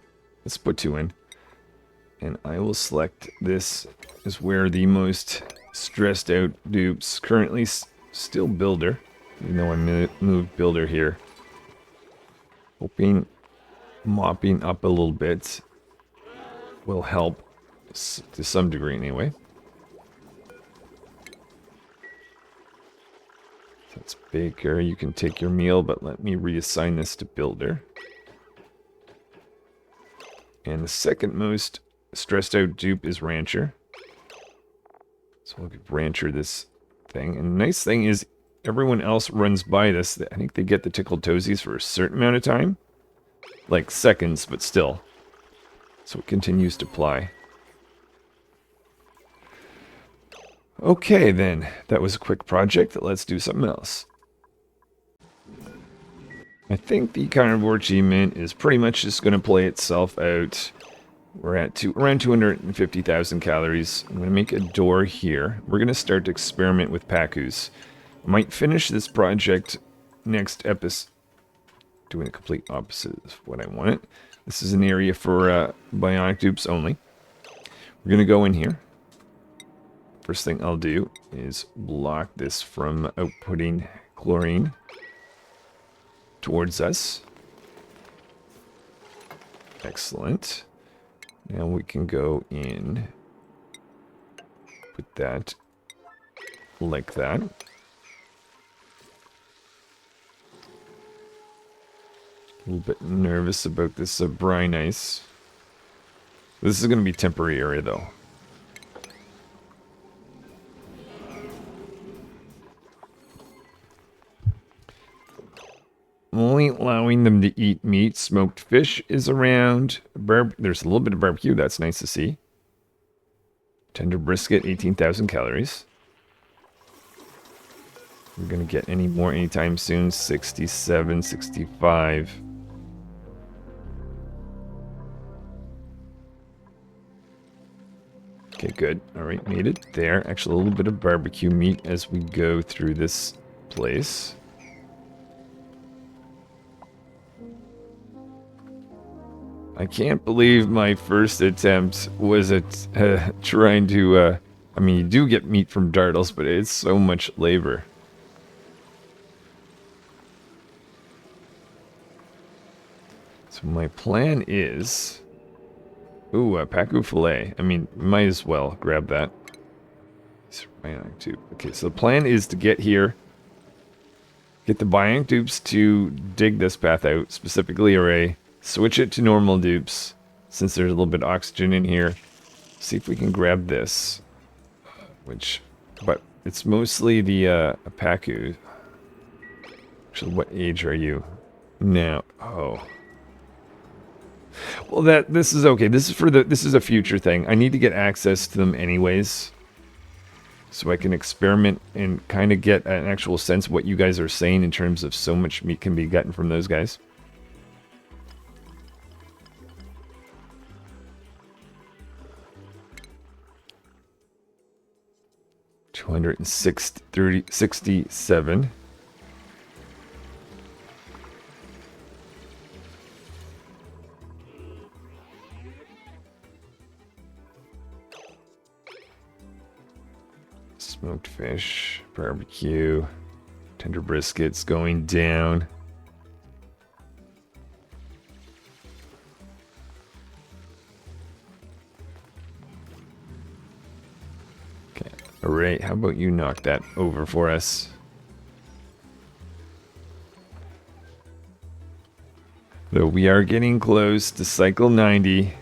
Let's put two in. And I will select this as where the most stressed out dupes. Currently still builder. Even though I moved builder here. Hoping mopping up a little bit will help to some degree anyway. That's baker. You can take your meal, but let me reassign this to builder. And the second most stressed out dupe is rancher. So we'll give rancher this thing. And the nice thing is everyone else runs by this. I think they get the tickled toesies for a certain amount of time. Like seconds, but still. So it continues to apply. Okay then, that was a quick project. Let's do something else. I think the Carnivore achievement is pretty much just going to play itself out. We're at around 250,000 calories. I'm going to make a door here. We're going to start to experiment with Pacus. I might finish this project next episode. Doing the complete opposite of what I wanted. This is an area for bionic dupes only. We're going to go in here. First thing I'll do is block this from outputting chlorine towards us. Excellent. Now we can go in with that like that. A little bit nervous about this brine ice. This is going to be temporary area though. I'm only allowing them to eat meat. Smoked fish is around. There's a little bit of barbecue. That's nice to see. Tender brisket, 18,000 calories. We're going to get any more anytime soon. 67, 65. Okay, good. All right, made it there. Actually, a little bit of barbecue meat as we go through this place. I can't believe my first attempt was at trying to, I mean, you do get meat from dartles, but it's so much labor. So my plan is... Ooh, Pacu filet. I mean, might as well grab that. Okay, so the plan is to get here, get the bionic dupes to dig this path out, specifically array. Switch it to normal dupes, since there's a little bit of oxygen in here. See if we can grab this. But it's mostly the Pacu. Actually, what age are you now? Oh. Well, this is okay. This is a future thing. I need to get access to them anyways, so I can experiment and kind of get an actual sense of what you guys are saying in terms of so much meat can be gotten from those guys. $267. Smoked fish, barbecue, tender briskets going down. Okay, alright, how about you knock that over for us? Though we are getting close to cycle 90.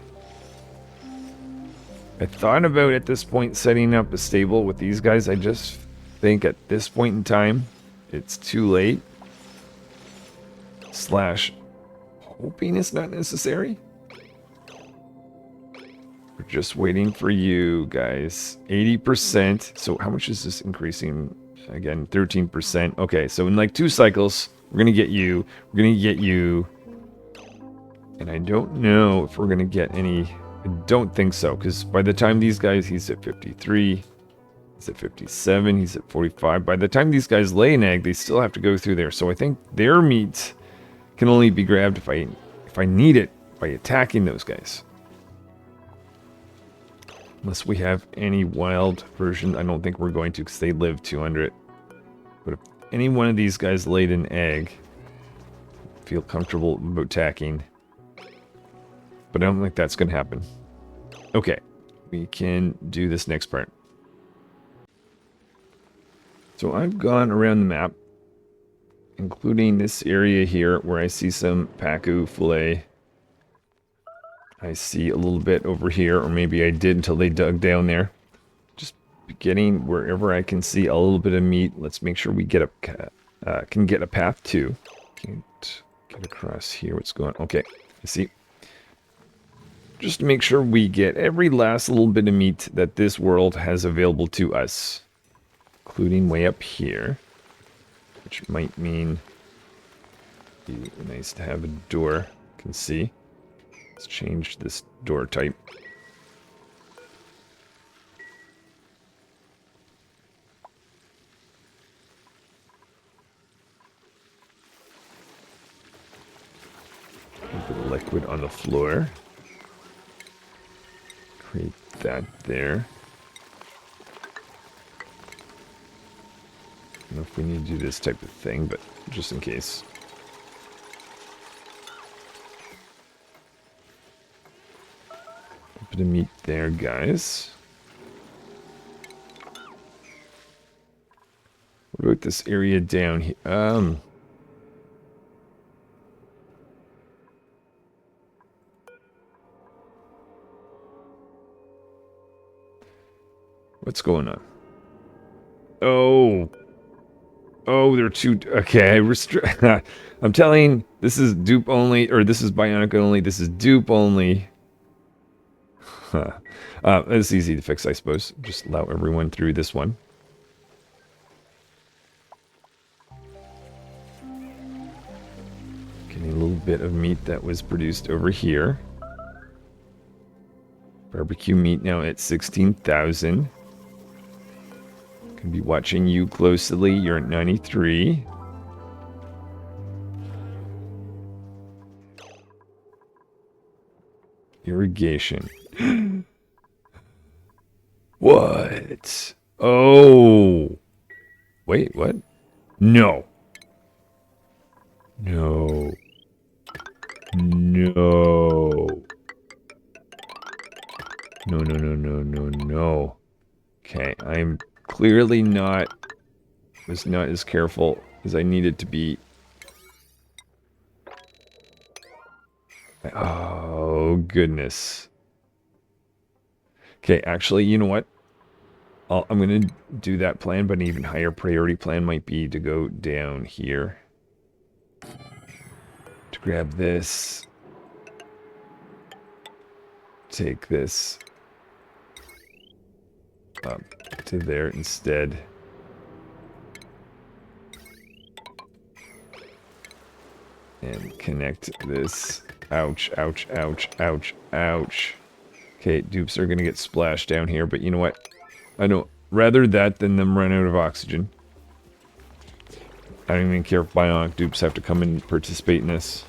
I thought about at this point setting up a stable with these guys. I just think at this point in time, it's too late. Slash, hoping it's not necessary. We're just waiting for you guys. 80%. So how much is this increasing? Again, 13%. Okay, so in like 2 cycles, we're going to get you. We're going to get you. And I don't know if we're going to get any... I don't think so, because by the time these guys, he's at 53, he's at 57, he's at 45. By the time these guys lay an egg, they still have to go through there. So I think their meat can only be grabbed if I need it by attacking those guys. Unless we have any wild version, I don't think we're going to, because they live 200. But if any one of these guys laid an egg, I feel comfortable about attacking. But I don't think that's going to happen. Okay, we can do this next part. So I've gone around the map, including this area here where I see some Pacu fillet. I see a little bit over here, or maybe I did until they dug down there. Just getting wherever I can see a little bit of meat. Let's make sure we get can get a path too. Can't get across here. What's going on? Okay, I see. Just to make sure we get every last little bit of meat that this world has available to us. Including way up here. Which might mean Be nice to have a door. Can see. Let's change this door type. A bit of liquid on the floor. Create that there. I don't know if we need to do this type of thing, but just in case. A bit of meat there, guys. What about this area down here? What's going on? Oh. Oh, they're too... Okay, I'm telling, this is dupe only, or this is bionic only, this is dupe only. Huh. It's easy to fix, I suppose. Just allow everyone through this one. Getting a little bit of meat that was produced over here. Barbecue meat now at 16,000. Gonna be watching you closely. You're at 93. Irrigation. What? Oh. Wait, what? No. No. No. No, no, no, no, no, no. Okay, I'm clearly was not as careful as I needed to be. Oh, goodness. Okay, actually, you know what? I'm going to do that plan, but an even higher priority plan might be to go down here. To grab this. Take this up to there instead. And connect this. Ouch, ouch, ouch, ouch, ouch. Okay, dupes are going to get splashed down here, but you know what? I don't... Rather that than them run out of oxygen. I don't even care if bionic dupes have to come and participate in this.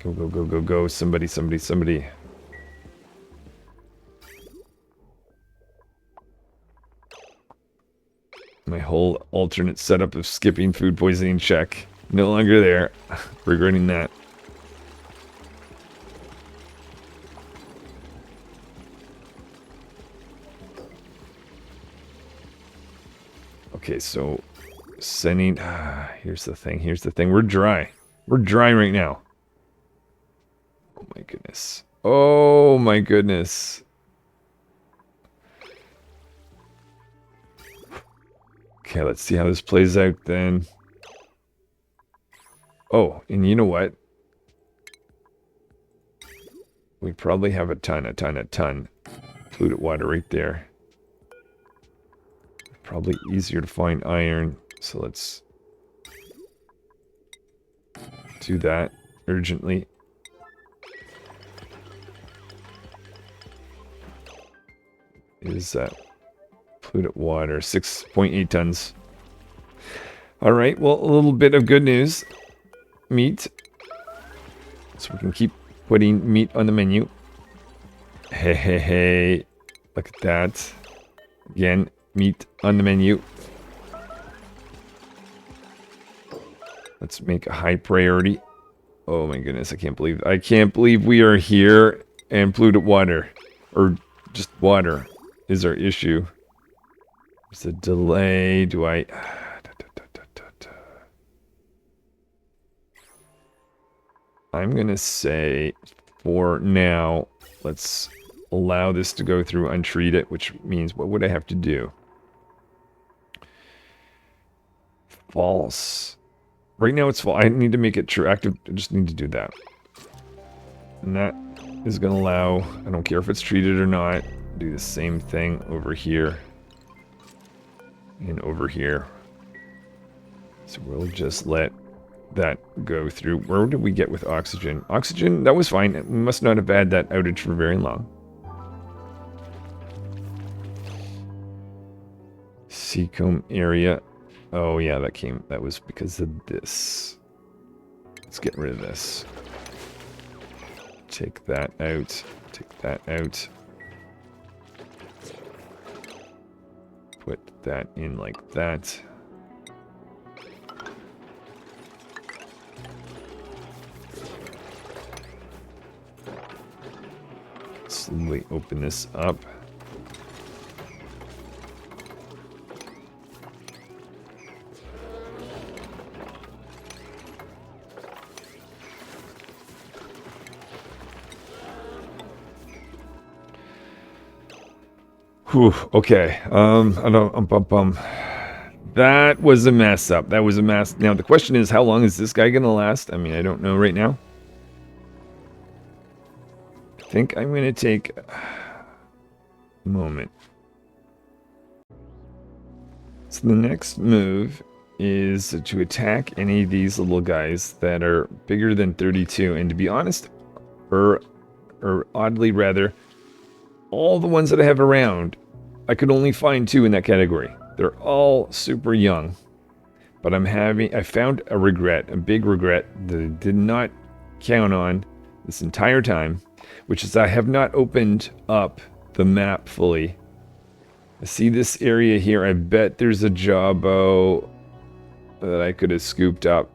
Go, go, go, go, go. Somebody, somebody, somebody. My whole alternate setup of skipping food poisoning check. No longer there. Regretting that. Okay, so sending... here's the thing. Here's the thing. We're dry. We're dry right now. Oh my goodness. Oh my goodness. Okay, let's see how this plays out then. Oh, and you know what? We probably have a ton. Polluted water right there. Probably easier to find iron, so let's do that urgently. Is that polluted water? 6.8 tons. Alright, well, a little bit of good news. Meat. So we can keep putting meat on the menu. Hey, hey, hey. Look at that. Again, meat on the menu. Let's make a high priority. Oh my goodness, I can't believe we are here and polluted water. Or just water is our issue. There's a delay. Do I... I'm gonna say, for now, let's allow this to go through untreated, which means what would I have to do? False. Right now it's false. I need to make it true. Active. I just need to do that. And that is going to allow, I don't care if it's treated or not, do the same thing over here. and over here. So we'll just let that go through. Where did we get with oxygen? Oxygen, that was fine. We must not have had that outage for very long. Seacomb area. Oh yeah, that was because of this. Let's get rid of this. Take that out. Take that out. Put that in like that. Slowly open this up. Whew, okay. That was a mess up. That was a mess. Now the question is, how long is this guy gonna last? I mean, I don't know right now. I think I'm gonna take a moment. So the next move is to attack any of these little guys that are bigger than 32. And to be honest, or oddly rather, all the ones that I have around, I could only find 2 in that category. They're all super young. But I found a regret, a big regret that I did not count on this entire time, which is I have not opened up the map fully. I see this area here. I bet there's a Jawbo that I could have scooped up.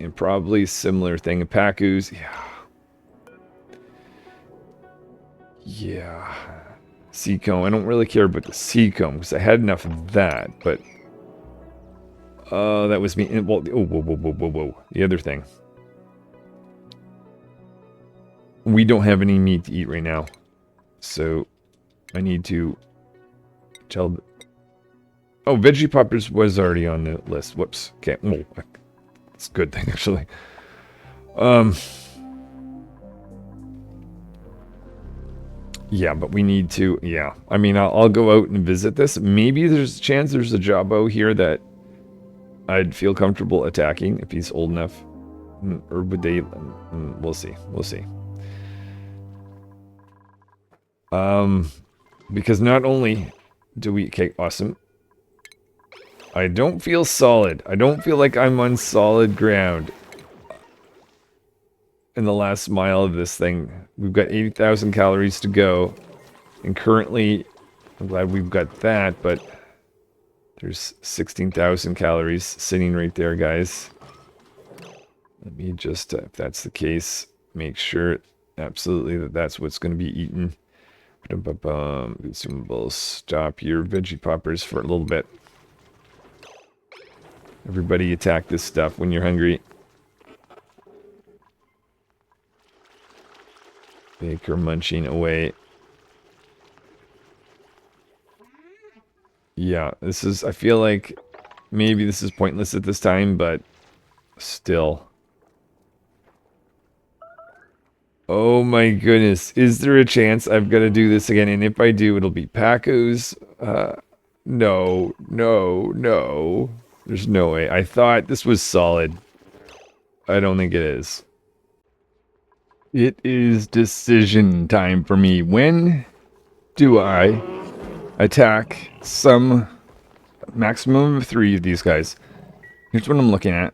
And probably similar thing. Pacus. Yeah. Seacomb. I don't really care about the Seacomb because I had enough of that, but that was me. Well, whoa. The other thing. We don't have any meat to eat right now. So I need to tell... Oh, Veggie Poppers was already on the list. Whoops. Okay. Well, that's a good thing, actually. Yeah, but we need to... Yeah. I mean, I'll go out and visit this. Maybe there's a chance there's a Jawbo here that I'd feel comfortable attacking if he's old enough. Or would they... We'll see. We'll see. Because not only do we... Okay, awesome. I don't feel solid. I don't feel like I'm on solid ground in the last mile of this thing. We've got 80,000 calories to go. And currently, I'm glad we've got that, but there's 16,000 calories sitting right there, guys. Let me just, if that's the case, make sure absolutely that that's what's going to be eaten. Consumables. Stop your Veggie Poppers for a little bit. Everybody attack this stuff when you're hungry. Baker munching away. Yeah, this is... I feel like maybe this is pointless at this time, but still. Oh my goodness. Is there a chance I've got to do this again? And if I do, it'll be Pacos. No. There's no way. I thought this was solid. I don't think it is. It is decision time for me. When do I attack some maximum of 3 of these guys? Here's what I'm looking at.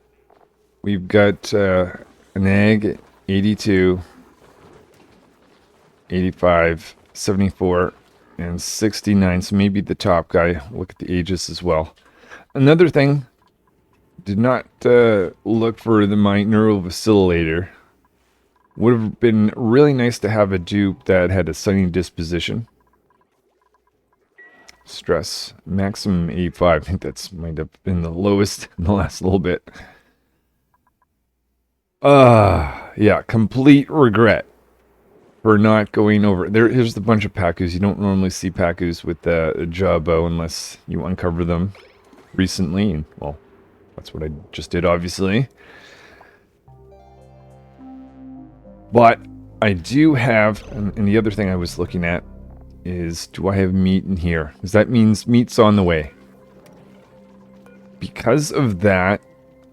We've got an egg, 82, 85, 74, and 69. So maybe the top guy. Look at the ages as well. Another thing, did not look for my neurovascillator. Would have been really nice to have a dupe that had a sunny disposition. Stress, maximum 85. I think that's might have been the lowest in the last little bit. Yeah, complete regret for not going over. Here's the bunch of Pacus. You don't normally see Pacus with a Jawbo unless you uncover them recently. And, well, that's what I just did, obviously. But I do have, and the other thing I was looking at is, do I have meat in here? Because that means meat's on the way. because of that,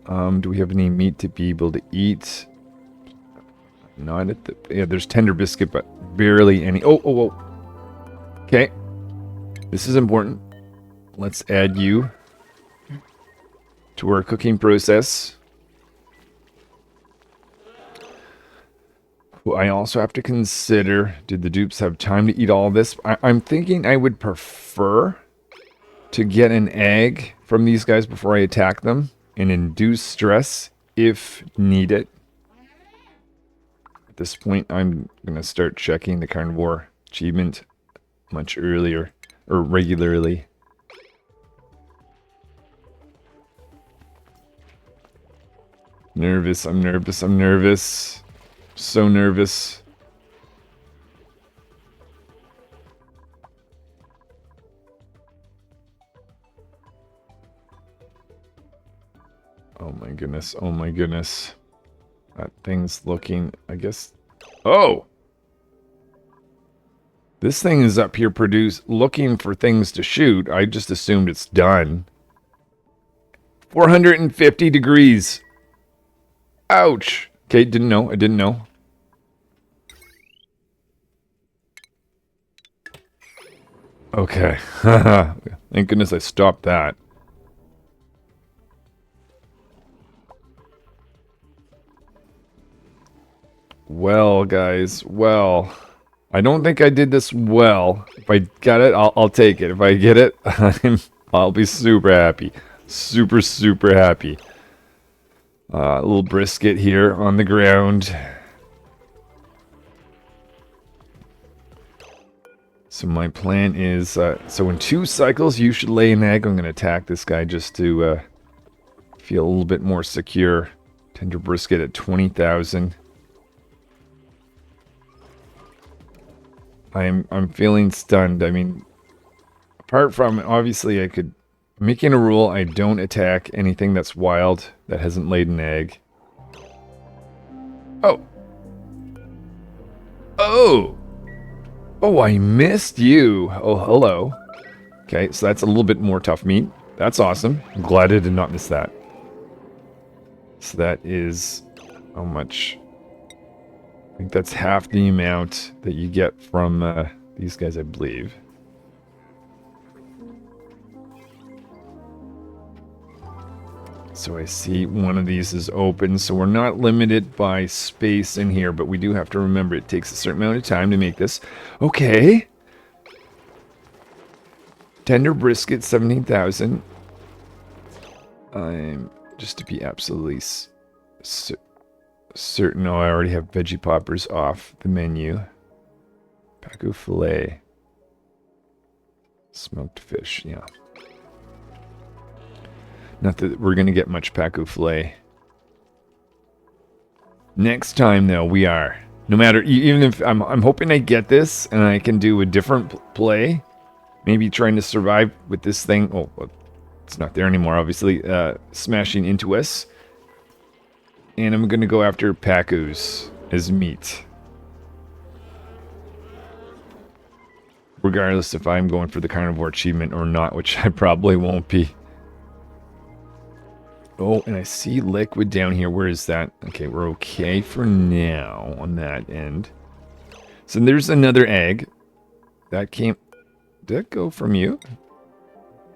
do we have any meat to be able to eat? Not at the... Yeah, there's tender biscuit, but barely any. Oh. Okay. This is important. Let's add you to our cooking process. Well, I also have to consider, did the dupes have time to eat all this? I'm thinking I would prefer to get an egg from these guys before I attack them and induce stress if needed. At this point, I'm going to start checking the carnivore achievement much earlier, or regularly. Nervous, I'm nervous. So nervous. Oh my goodness. That thing's looking, I guess... Oh! This thing is up here looking for things to shoot. I just assumed it's done. 450 degrees. Ouch! Okay, I didn't know. Okay. Thank goodness I stopped that. Well, guys, well. I don't think I did this well. If I got it, I'll take it. If I get it, I'll be super happy. Super happy. A little brisket here on the ground. So my plan is, so in 2 cycles you should lay an egg. I'm going to attack this guy just to feel a little bit more secure. Tender brisket at 20,000. I'm feeling stunned. I mean, apart from, obviously I could, making a rule, I don't attack anything that's wild that hasn't laid an egg. Oh! Oh, I missed you. Oh, hello. Okay, so that's a little bit more tough meat. That's awesome. I'm glad I did not miss that. So that is how much? I think that's half the amount that you get from these guys, I believe. So I see one of these is open, so we're not limited by space in here, but we do have to remember it takes a certain amount of time to make this. Okay. Tender brisket, 17,000. I'm just to be absolutely certain. Oh, I already have veggie poppers off the menu. Pacu filet. Smoked fish, yeah. Not that we're going to get much Pacu filet. Next time, though, we are. No matter, even if I'm hoping I get this and I can do a different play. Maybe trying to survive with this thing. Oh, well, it's not there anymore, obviously. Smashing into us. And I'm going to go after Pacus as meat. Regardless if I'm going for the carnivore achievement or not, which I probably won't be. Oh, and I see liquid down here. Where is that? Okay, we're okay for now on that end. So there's another egg. That came... Did that go from you?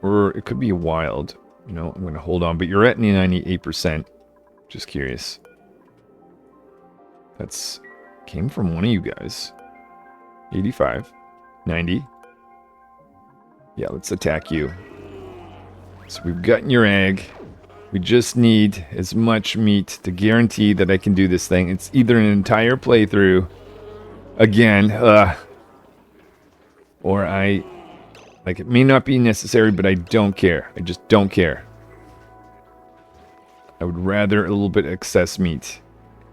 Or it could be a wild. You know, I'm going to hold on. But you're at 98%. Just curious. That's... Came from one of you guys. 85. 90. Yeah, let's attack you. So we've gotten your egg. We just need as much meat to guarantee that I can do this thing. It's either an entire playthrough, again, or I, like, it may not be necessary, but I don't care. I just don't care. I would rather a little bit excess meat.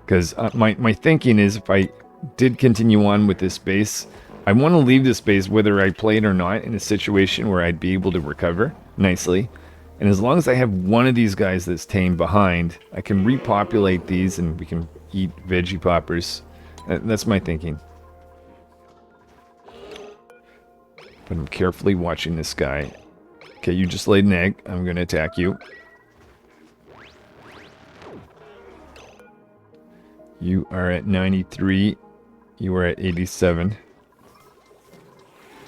Because my thinking is if I did continue on with this base, I want to leave this base whether I play it or not in a situation where I'd be able to recover nicely. And as long as I have one of these guys that's tamed behind, I can repopulate these and we can eat veggie poppers. That's my thinking. But I'm carefully watching this guy. Okay, you just laid an egg. I'm going to attack you. You are at 93. You are at 87.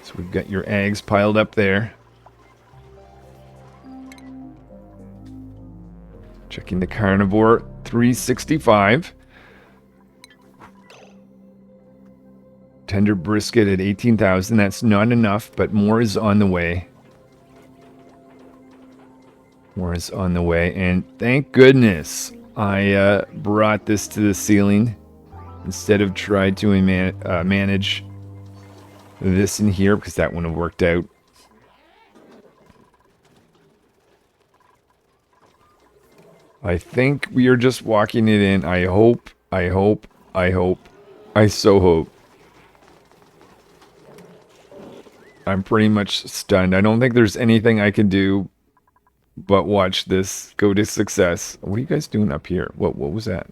So we've got your eggs piled up there. Checking the carnivore, 365. Tender brisket at 18,000. That's not enough, but more is on the way. More is on the way. And thank goodness I brought this to the ceiling instead of tried to manage this in here, because that wouldn't have worked out. I think we are just walking it in. I hope, I so hope. I'm pretty much stunned. I don't think there's anything I can do but watch this go to success. What are you guys doing up here? What was that?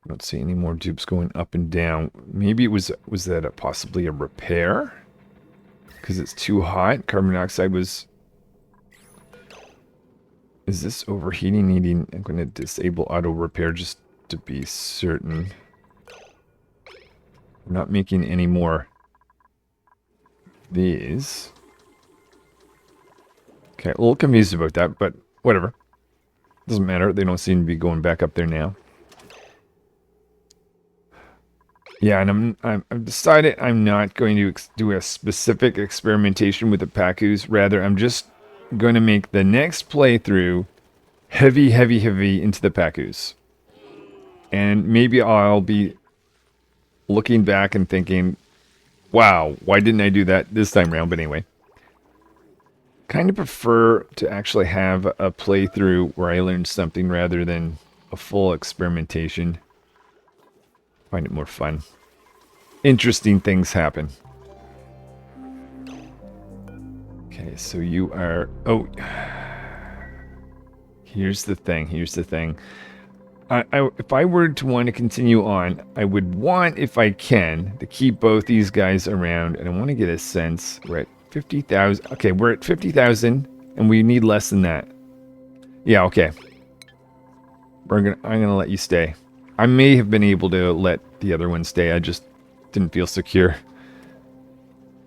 I don't see any more dupes going up and down. Maybe it was that possibly a repair? Because it's too hot? Carbon dioxide was... Is this overheating needing... I'm going to disable auto repair just to be certain. I'm not making any more... These. Okay, a little confused about that, but whatever. Doesn't matter. They don't seem to be going back up there now. Yeah, and I've decided I'm not going to do a specific experimentation with the Pacus. Rather, I'm just going to make the next playthrough heavy into the Pacus. And maybe I'll be looking back and thinking, wow, why didn't I do that this time around? But anyway, kind of prefer to actually have a playthrough where I learn something rather than a full experimentation. Find it more fun. Interesting things happen. Okay, so you are... Oh, here's the thing. If I were to want to continue on, I would want, if I can, to keep both these guys around. And I want to get a sense. We're at 50,000. Okay, we're at 50,000, and we need less than that. Yeah, okay. I'm gonna let you stay. I may have been able to let the other one stay. I just didn't feel secure.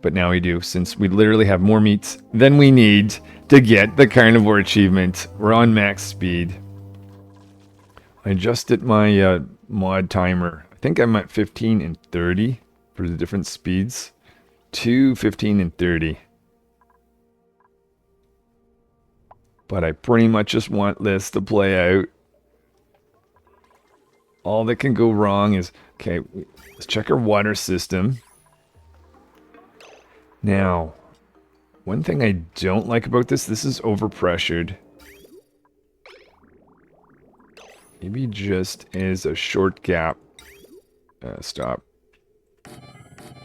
But now we do, since we literally have more meats than we need to get the carnivore achievement. We're on max speed. I adjusted my mod timer. I think I'm at 15 and 30 for the different speeds. 2, 15, and 30. But I pretty much just want this to play out. All that can go wrong is... Okay, let's check our water system. Now, one thing I don't like about this is overpressured. Maybe just as a short gap. Stop.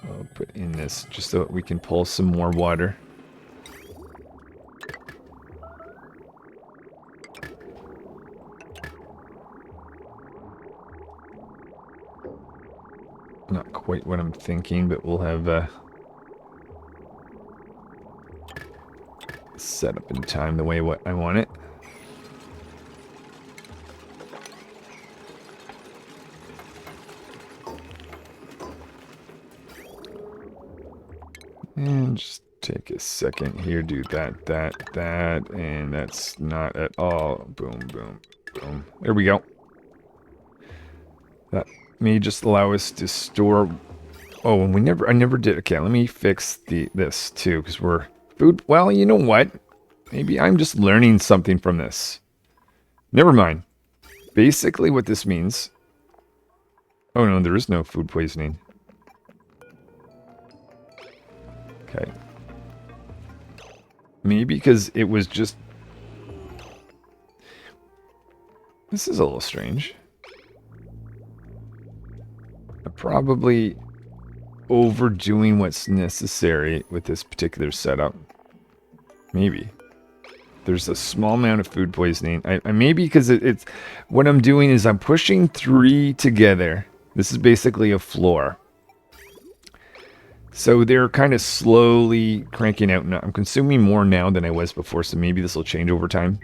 I'll put in this just so we can pull some more water. Not quite what I'm thinking, but we'll have set up in time the way what I want it. And just take a second here, do that, and that's not at all. Boom, boom, boom. There we go. That may just allow us to store... Oh, and I never did... Okay, let me fix this too, because we're... Food... Well, you know what? Maybe I'm just learning something from this. Never mind. Basically what this means... Oh no, there is no food poisoning. Okay. Maybe because it was just... This is a little strange. I'm probably overdoing what's necessary with this particular setup. Maybe. There's a small amount of food poisoning. I maybe because it's... What I'm doing is I'm pushing 3 together. This is basically a floor. So they're kind of slowly cranking out. I'm consuming more now than I was before, so maybe this will change over time.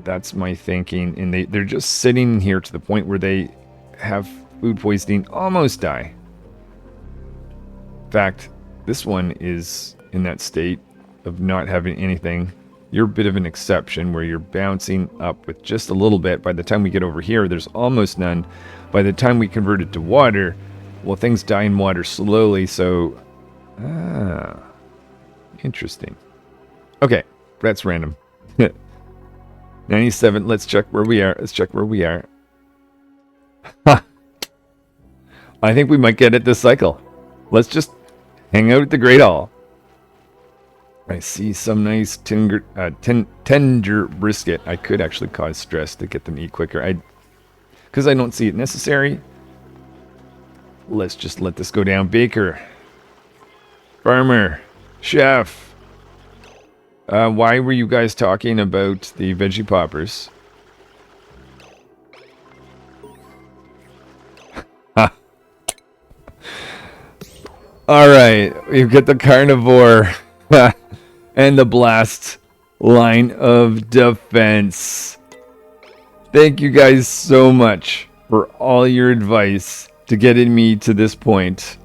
That's my thinking. And they're just sitting here to the point where they have food poisoning, almost die. In fact, this one is in that state of not having anything. You're a bit of an exception where you're bouncing up with just a little bit. By the time we get over here, there's almost none. By the time we convert it to water, well, things die in water slowly, so... interesting. Okay, that's random. 97, let's check where we are. Let's check where we are. Ha! I think we might get it this cycle. Let's just hang out at the Great Hall. I see some nice tender brisket. I could actually cause stress to get them to eat quicker. Because I don't see it necessary. Let's just let this go down. Baker. Farmer. Chef. Why were you guys talking about the veggie poppers? Alright, we've got the carnivore and the blast line of defense. Thank you guys so much for all your advice to getting me to this point.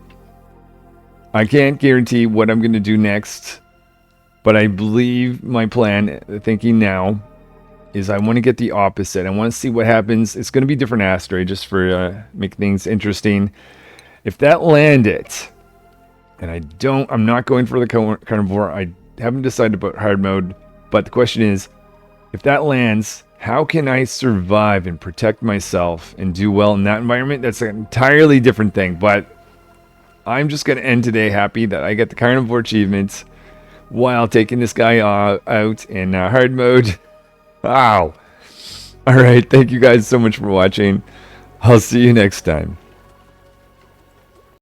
I can't guarantee what I'm going to do next, but I believe my plan, thinking now, is I want to get the opposite. I want to see what happens. It's going to be different asteroid just for make things interesting. If that landed... And I'm not going for the carnivore. I haven't decided about hard mode. But the question is, if that lands, how can I survive and protect myself and do well in that environment? That's an entirely different thing. But I'm just going to end today happy that I get the carnivore achievements while taking this guy out in hard mode. Wow. All right. Thank you guys so much for watching. I'll see you next time.